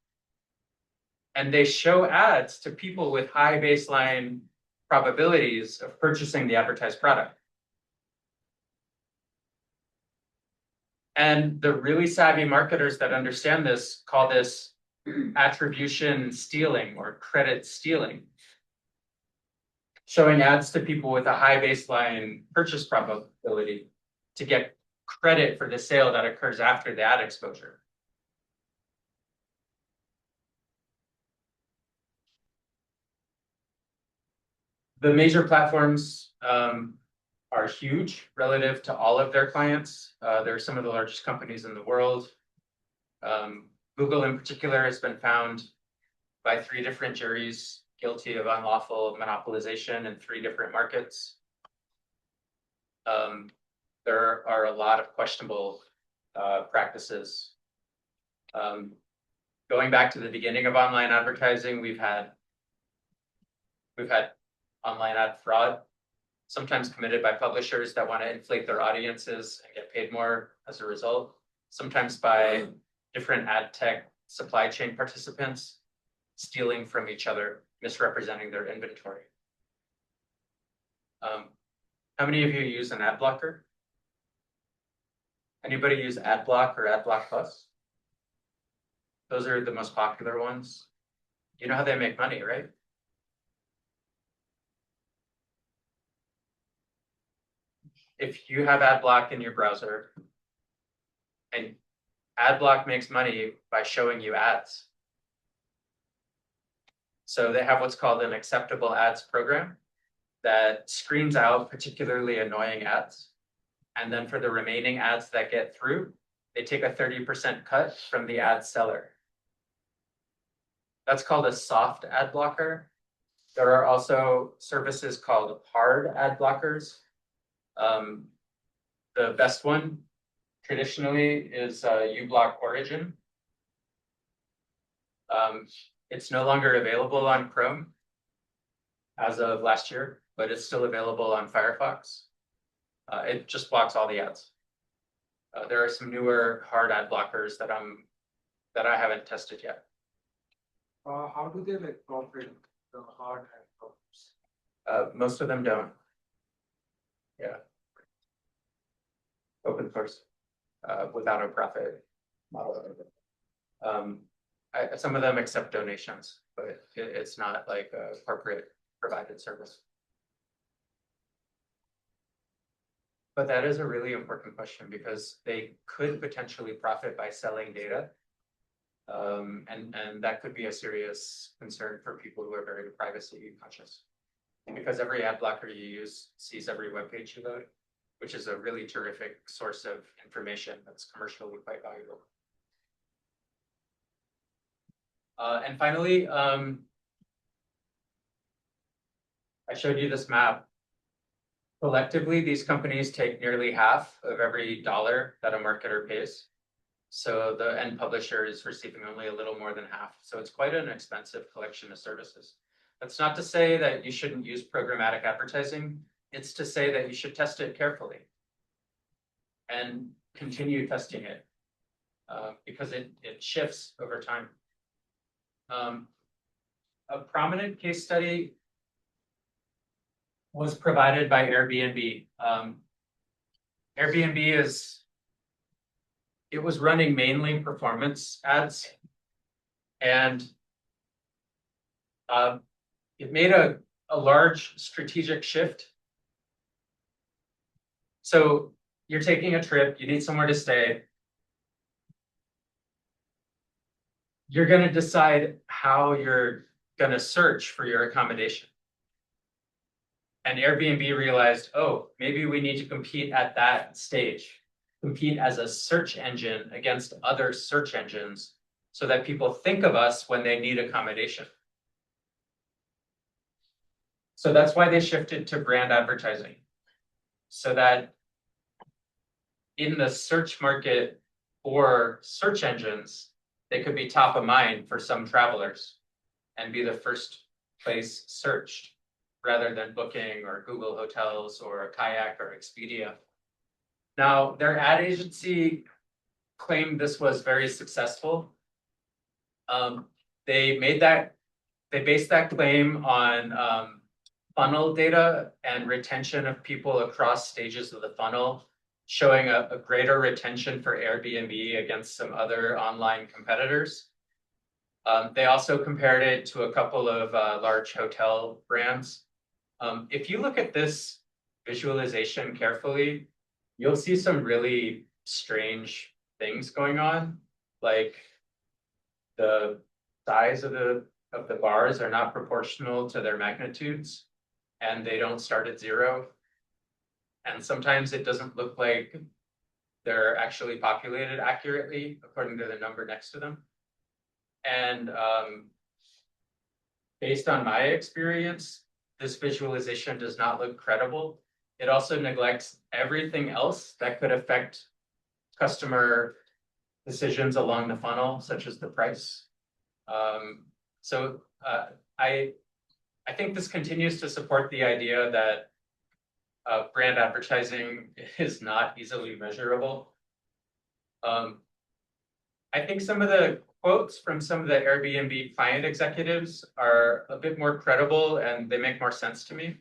And they show ads to people with high baseline probabilities of purchasing the advertised product. And the really savvy marketers that understand this call this attribution stealing or credit stealing. Showing ads to people with a high baseline purchase probability to get credit for the sale that occurs after the ad exposure. The major platforms are huge relative to all of their clients. They're some of the largest companies in the world. Google in particular has been found by 3 different juries guilty of unlawful monopolization in 3 different markets. There are a lot of questionable practices. Going back to the beginning of online advertising, we've had online ad fraud, sometimes committed by publishers that want to inflate their audiences and get paid more as a result, sometimes by different ad tech supply chain participants stealing from each other, misrepresenting their inventory. How many of you use an ad blocker? Anybody use AdBlock or AdBlock Plus? Those are the most popular ones. You know how they make money, right? If you have AdBlock in your browser, and AdBlock makes money by showing you ads. So they have what's called an acceptable ads program that screens out particularly annoying ads. And then for the remaining ads that get through, they take a 30% cut from the ad seller. That's called a soft ad blocker. There are also services called hard ad blockers. The best one traditionally is uBlock Origin. It's no longer available on Chrome as of last year, but it's still available on Firefox. It just blocks all the ads. There are some newer hard ad blockers that I haven't tested yet. How do they like profit the hard ad blockers? Most of them don't. Yeah. Open source, without a profit model. Some of them accept donations, but it's not like a corporate provided service. But that is a really important question because they could potentially profit by selling data. And that could be a serious concern for people who are very privacy conscious. Because every ad blocker you use sees every web page you load, which is a really terrific source of information that's commercially quite valuable. And finally, I showed you this map. Collectively, these companies take nearly half of every dollar that a marketer pays. So the end publisher is receiving only a little more than half. So it's quite an expensive collection of services. That's not to say that you shouldn't use programmatic advertising. It's to say that you should test it carefully and continue testing it because it shifts over time. A prominent case study was provided by Airbnb. Airbnb it was running mainly performance ads, and it made a large strategic shift. So you're taking a trip, you need somewhere to stay. You're going to decide how you're going to search for your accommodation. And Airbnb realized, oh, maybe we need to compete at that stage, compete as a search engine against other search engines so that people think of us when they need accommodation. So that's why they shifted to brand advertising, so that in the search market for search engines, they could be top of mind for some travelers and be the first place searched rather than Booking or Google Hotels or Kayak or Expedia. Now, their ad agency claimed this was very successful. They based that claim on funnel data and retention of people across stages of the funnel, showing a greater retention for Airbnb against some other online competitors. They also compared it to a couple of large hotel brands. If you look at this visualization carefully, you'll see some really strange things going on, like the size of the bars are not proportional to their magnitudes, and they don't start at 0. And sometimes it doesn't look like they're actually populated accurately according to the number next to them. And based on my experience, this visualization does not look credible. It also neglects everything else that could affect customer decisions along the funnel, such as the price. I think this continues to support the idea that brand advertising is not easily measurable. I think some of the quotes from some of the Airbnb client executives are a bit more credible and they make more sense to me.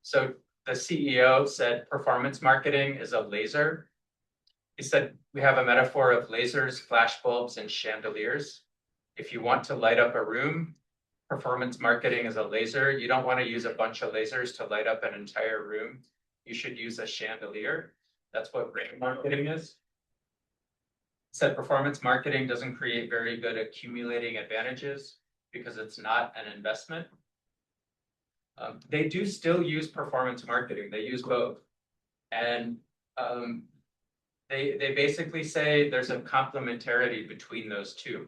So the CEO said performance marketing is a laser. He said, we have a metaphor of lasers, flash bulbs, and chandeliers. If you want to light up a room, performance marketing is a laser. You don't want to use a bunch of lasers to light up an entire room. You should use a chandelier. That's what brand marketing is. He said performance marketing doesn't create very good accumulating advantages because it's not an investment. They do still use performance marketing. They use both. And they basically say there's a complementarity between those two.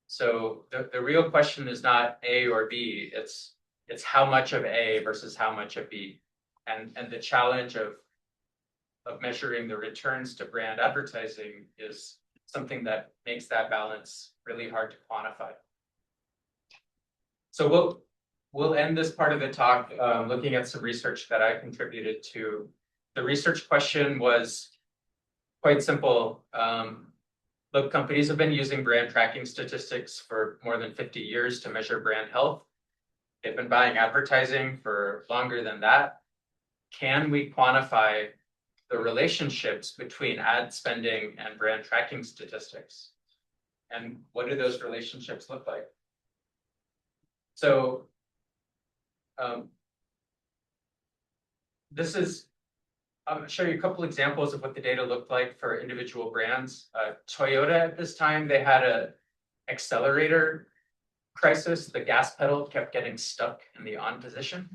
So the real question is not A or B, it's It's how much of A versus how much of B. And the challenge of measuring the returns to brand advertising is something that makes that balance really hard to quantify. So we'll end this part of the talk looking at some research that I contributed to. The research question was quite simple. Look, companies have been using brand tracking statistics for more than 50 years to measure brand health. They've been buying advertising for longer than that. Can we quantify the relationships between ad spending and brand tracking statistics? And what do those relationships look like? So I'm gonna show you a couple examples of what the data looked like for individual brands. Toyota at this time, they had a accelerator crisis. The gas pedal kept getting stuck in the on position.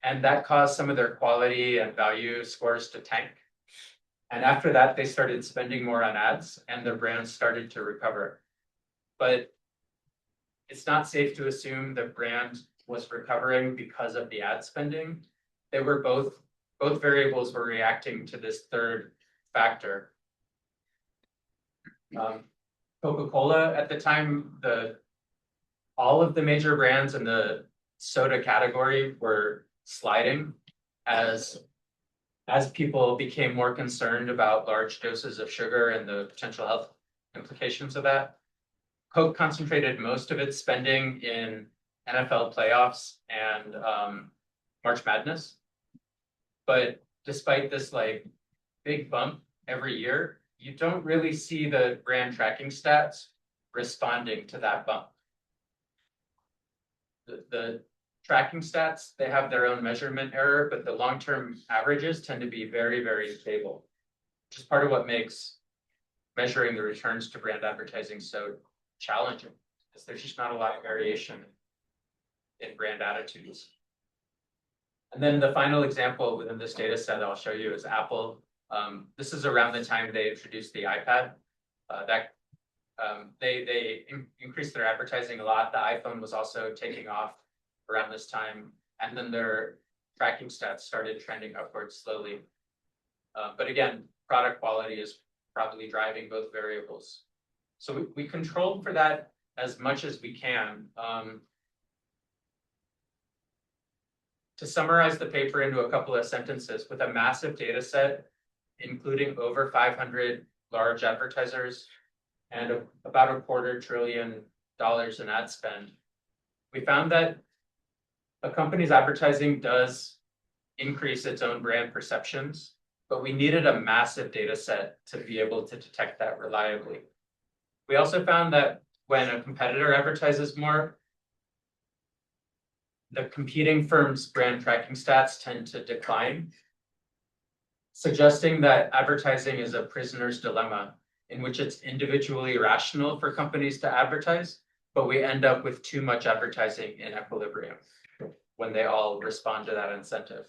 And that caused some of their quality and value scores to tank. And after that, they started spending more on ads and their brand started to recover. But it's not safe to assume the brand was recovering because of the ad spending. They were both variables were reacting to this third factor. Coca-Cola at the time, all of the major brands in the soda category were sliding as people became more concerned about large doses of sugar and the potential health implications of that. Coke concentrated most of its spending in NFL playoffs and March Madness. But despite this like big bump every year, you don't really see the brand tracking stats responding to that bump. The tracking stats, they have their own measurement error, but the long-term averages tend to be very, very stable, which is part of what makes measuring the returns to brand advertising so challenging, because there's just not a lot of variation in brand attitudes. And then the final example within this data set I'll show you is Apple. This is around the time they introduced the iPad. They increased their advertising a lot. The iPhone was also taking off around this time, and then their tracking stats started trending upwards slowly. But again, product quality is probably driving both variables. So we controlled for that as much as we can. To summarize the paper into a couple of sentences, with a massive data set, including over 500 large advertisers and about $250 billion in ad spend, we found that a company's advertising does increase its own brand perceptions, but we needed a massive data set to be able to detect that reliably. We also found that when a competitor advertises more, the competing firm's brand tracking stats tend to decline, suggesting that advertising is a prisoner's dilemma in which it's individually rational for companies to advertise, but we end up with too much advertising in equilibrium when they all respond to that incentive.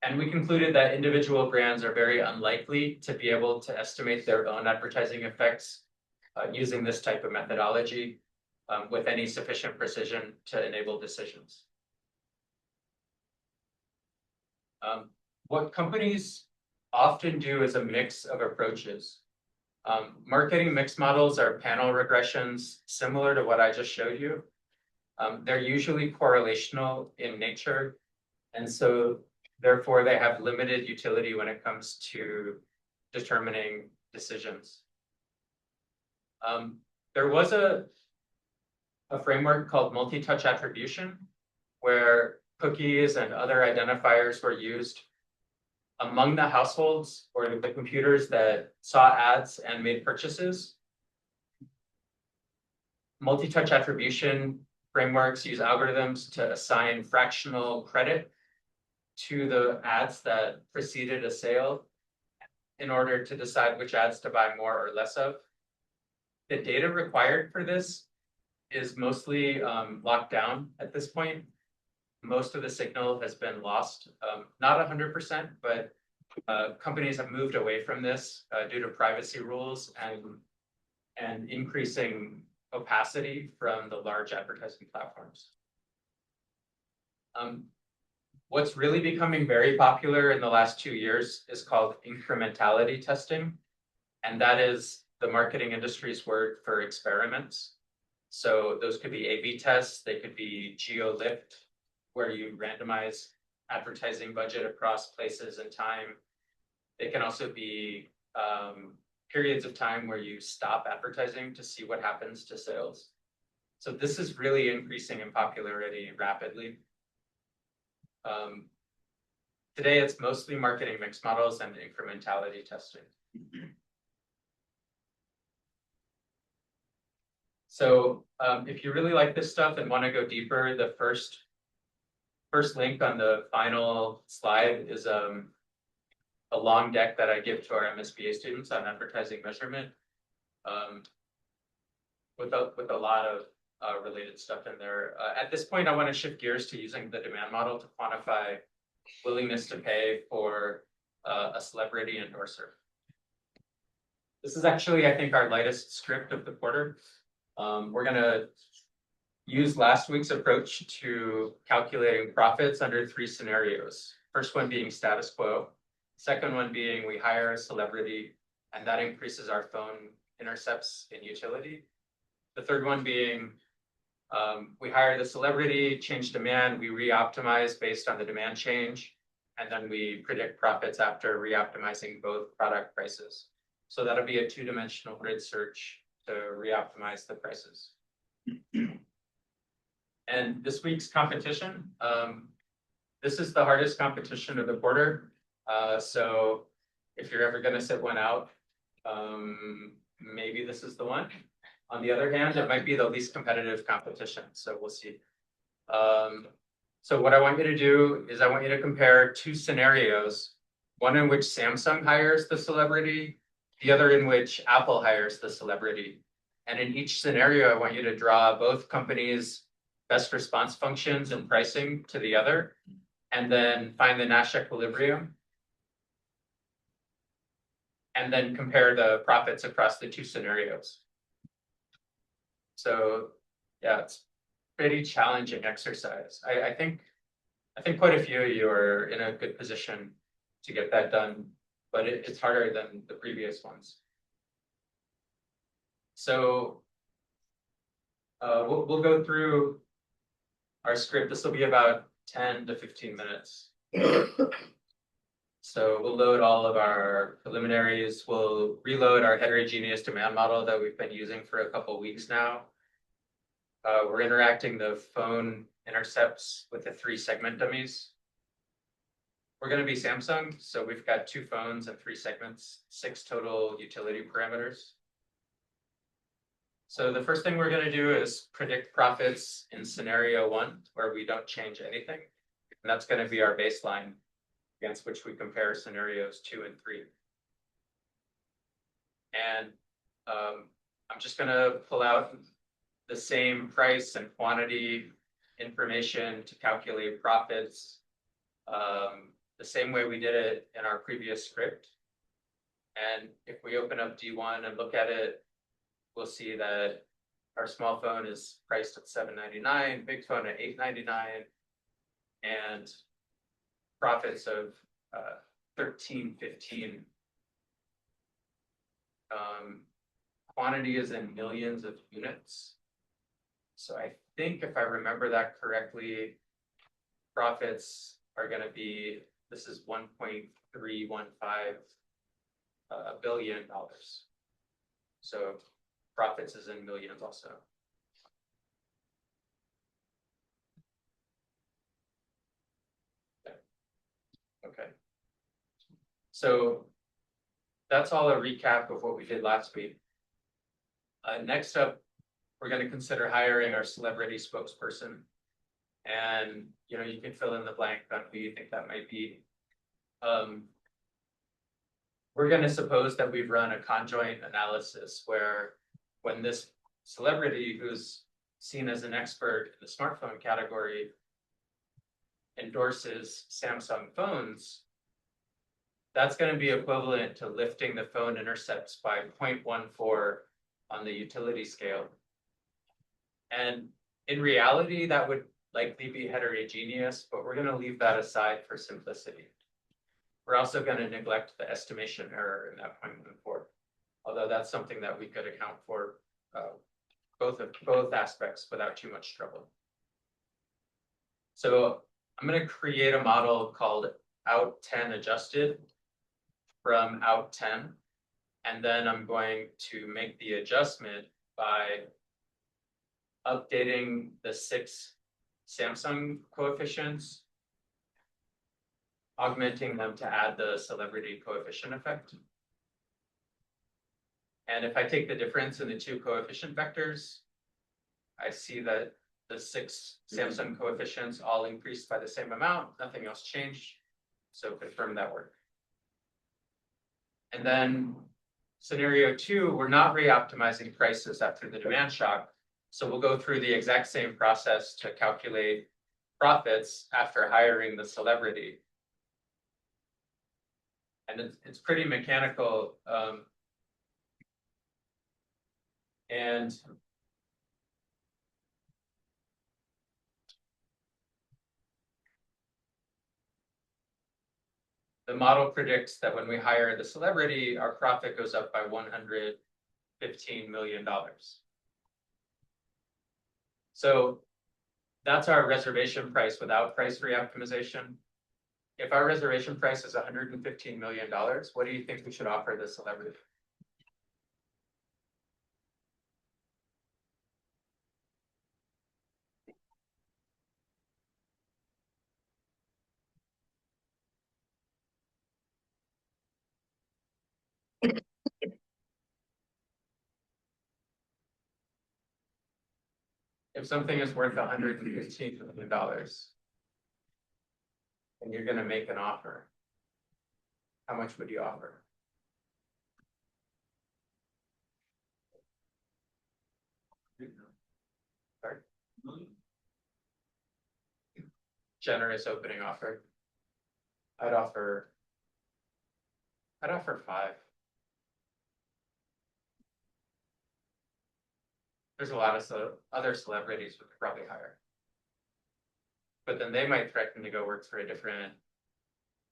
And we concluded that individual brands are very unlikely to be able to estimate their own advertising effects using this type of methodology with any sufficient precision to enable decisions. What companies often do is a mix of approaches. Marketing mix models are panel regressions similar to what I just showed you. They're usually correlational in nature, and so therefore they have limited utility when it comes to determining decisions. There was a framework called multi-touch attribution, where cookies and other identifiers were used among the households or the computers that saw ads and made purchases. Multi-touch attribution frameworks use algorithms to assign fractional credit to the ads that preceded a sale in order to decide which ads to buy more or less of. The data required for this is mostly locked down at this point. Most of the signal has been lost, not 100%, but companies have moved away from this due to privacy rules and increasing opacity from the large advertising platforms. What's really becoming very popular in the last 2 years is called incrementality testing. And that is the marketing industry's word for experiments. So those could be A/B tests, they could be geo-lift, where you randomize advertising budget across places and time. They can also be periods of time where you stop advertising to see what happens to sales. So this is really increasing in popularity rapidly. Today, it's mostly marketing mix models and incrementality testing. So if you really like this stuff and want to go deeper, the first link on the final slide is a long deck that I give to our MSBA students on advertising measurement, with a lot of related stuff in there. At this point, I want to shift gears to using the demand model to quantify willingness to pay for a celebrity endorser. This is actually, I think, our lightest script of the quarter. We're gonna use last week's approach to calculating profits under 3 scenarios. First one being status quo. Second one being we hire a celebrity and that increases our phone intercepts in utility. The third one being we hire the celebrity, change demand, we re-optimize based on the demand change, and then we predict profits after re-optimizing both product prices. So that'll be a 2-dimensional grid search to re-optimize the prices. And this week's competition, this is the hardest competition of the quarter. So if you're ever gonna sit one out, maybe this is the one. On the other hand, it might be the least competitive competition, so we'll see. So what I want you to do is I want you to compare 2 scenarios, one in which Samsung hires the celebrity, the other in which Apple hires the celebrity. And in each scenario, I want you to draw both companies' best response functions and pricing to the other, and then find the Nash equilibrium. And then compare the profits across the 2 scenarios. So yeah, it's pretty challenging exercise. I think quite a few of you are in a good position to get that done, but it's harder than the previous ones. So we'll go through our script. This will be about 10 to 15 minutes. So we'll load all of our preliminaries. We'll reload our heterogeneous demand model that we've been using for a couple of weeks now. We're interacting the phone intercepts with the 3 segment dummies. We're going to be Samsung, so we've got 2 phones and 3 segments, 6 total utility parameters. So the first thing we're going to do is predict profits in scenario 1, where we don't change anything. And that's going to be our baseline against which we compare scenarios 2 and 3. And I'm just going to pull out the same price and quantity information to calculate profits the same way we did it in our previous script. And if we open up D1 and look at it, we'll see that our small phone is priced at $7.99, big phone at $8.99, and profits of $13.15. Quantity is in millions of units. So I think if I remember that correctly, profits are going to be, this is $1.315 billion. So profits is in millions also. Okay. So that's all a recap of what we did last week. Next up, we're going to consider hiring our celebrity spokesperson. And, you know, you can fill in the blank on who you think that might be. We're going to suppose that we've run a conjoint analysis where when this celebrity who's seen as an expert in the smartphone category endorses Samsung phones, that's going to be equivalent to lifting the phone intercepts by 0.14 on the utility scale. And in reality, that would likely be heterogeneous, but we're gonna leave that aside for simplicity. We're also gonna neglect the estimation error in that 0.14, although that's something that we could account for, both aspects without too much trouble. So I'm gonna create a model called out 10 adjusted from out 10. And then I'm going to make the adjustment by updating the 6 Samsung coefficients, augmenting them to add the celebrity coefficient effect. And if I take the difference in the 2 coefficient vectors, I see that the 6 Samsung coefficients all increased by the same amount, nothing else changed. So confirm that work. And then scenario 2, we're not re-optimizing prices after the demand shock. So we'll go through the exact same process to calculate profits after hiring the celebrity. And it's pretty mechanical. And the model predicts that when we hire the celebrity, our profit goes up by $115 million. So that's our reservation price without price re-optimization. If our reservation price is $115 million, what do you think we should offer the celebrity? If something is worth $115 million, and you're gonna make an offer, how much would you offer? Sorry? Generous opening offer. I'd offer 5. There's a lot of other celebrities we could probably hire. But then they might threaten to go work for a different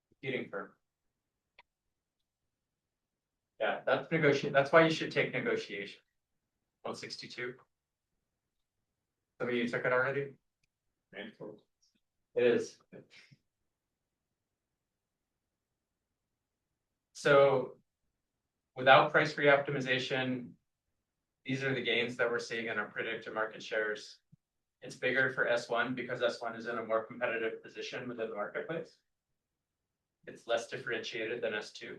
competing firm. Yeah, that's negotiate. That's why you should take negotiation. 162. Some of you took it already? It is. So without price re-optimization, these are the gains that we're seeing in our predicted market shares. It's bigger for S1 because S1 is in a more competitive position within the marketplace. It's less differentiated than S2.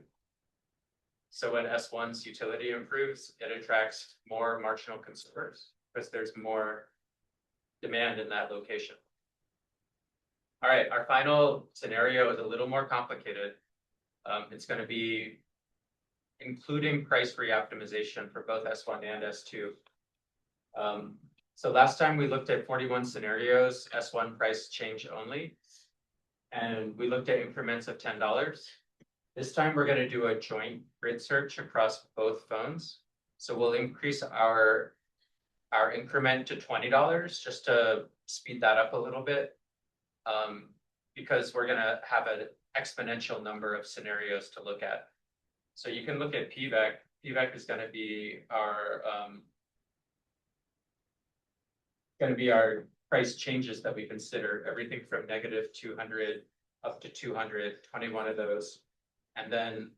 So when S1's utility improves, it attracts more marginal consumers because there's more demand in that location. All right, our final scenario is a little more complicated. It's going to be including price re-optimization for both S1 and S2. So last time we looked at 41 scenarios, S1 price change only, and we looked at increments of $10. This time we're going to do a joint grid search across both phones. So we'll increase our increment to $20 just to speed that up a little bit, because we're going to have an exponential number of scenarios to look at. So you can look at PVEC. PVEC is going to be our price changes that we consider, everything from negative 200 up to 200, 21 of those. And then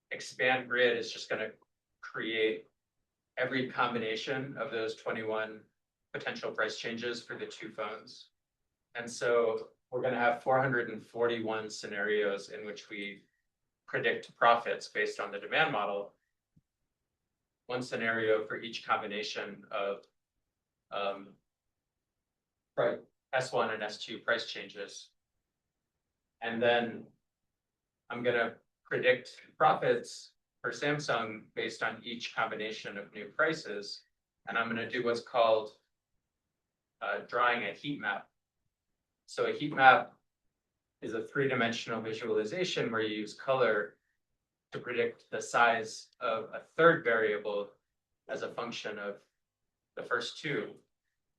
expand grid is just going to create every combination of those 21 potential price changes for the 2 phones. And so we're going to have 441 scenarios in which we predict profits based on the demand model. 1 scenario for each combination of S1 and S2 price changes. And then I'm going to predict profits for Samsung based on each combination of new prices. And I'm going to do what's called drawing a heat map. So a heat map is a 3-dimensional visualization where you use color to predict the size of a third variable as a function of the first 2.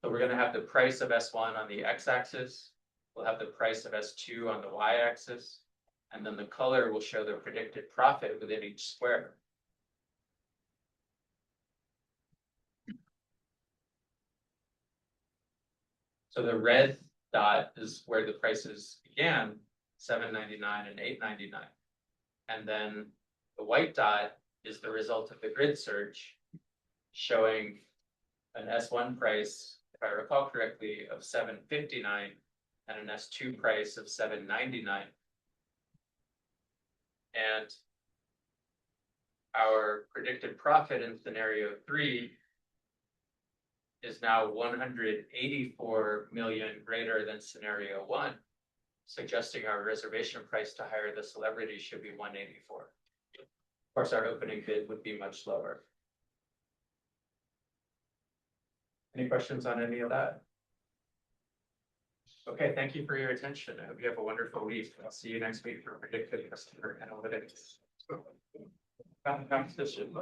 So we're gonna have the price of S1 on the x-axis. We'll have the price of S2 on the y-axis. And then the color will show the predicted profit within each square. So the red dot is where the prices began, $7.99 and $8.99. And then the white dot is the result of the grid search, showing an S1 price, if I recall correctly, of $7.59 and an S2 price of $7.99. And our predicted profit in scenario 3 is now 184 million greater than scenario 1, suggesting our reservation price to hire the celebrity should be 184. Of course, our opening bid would be much lower. Any questions on any of that? Okay, thank you for your attention. I hope you have a wonderful week. I'll see you next week for predictive customer analytics. Competition.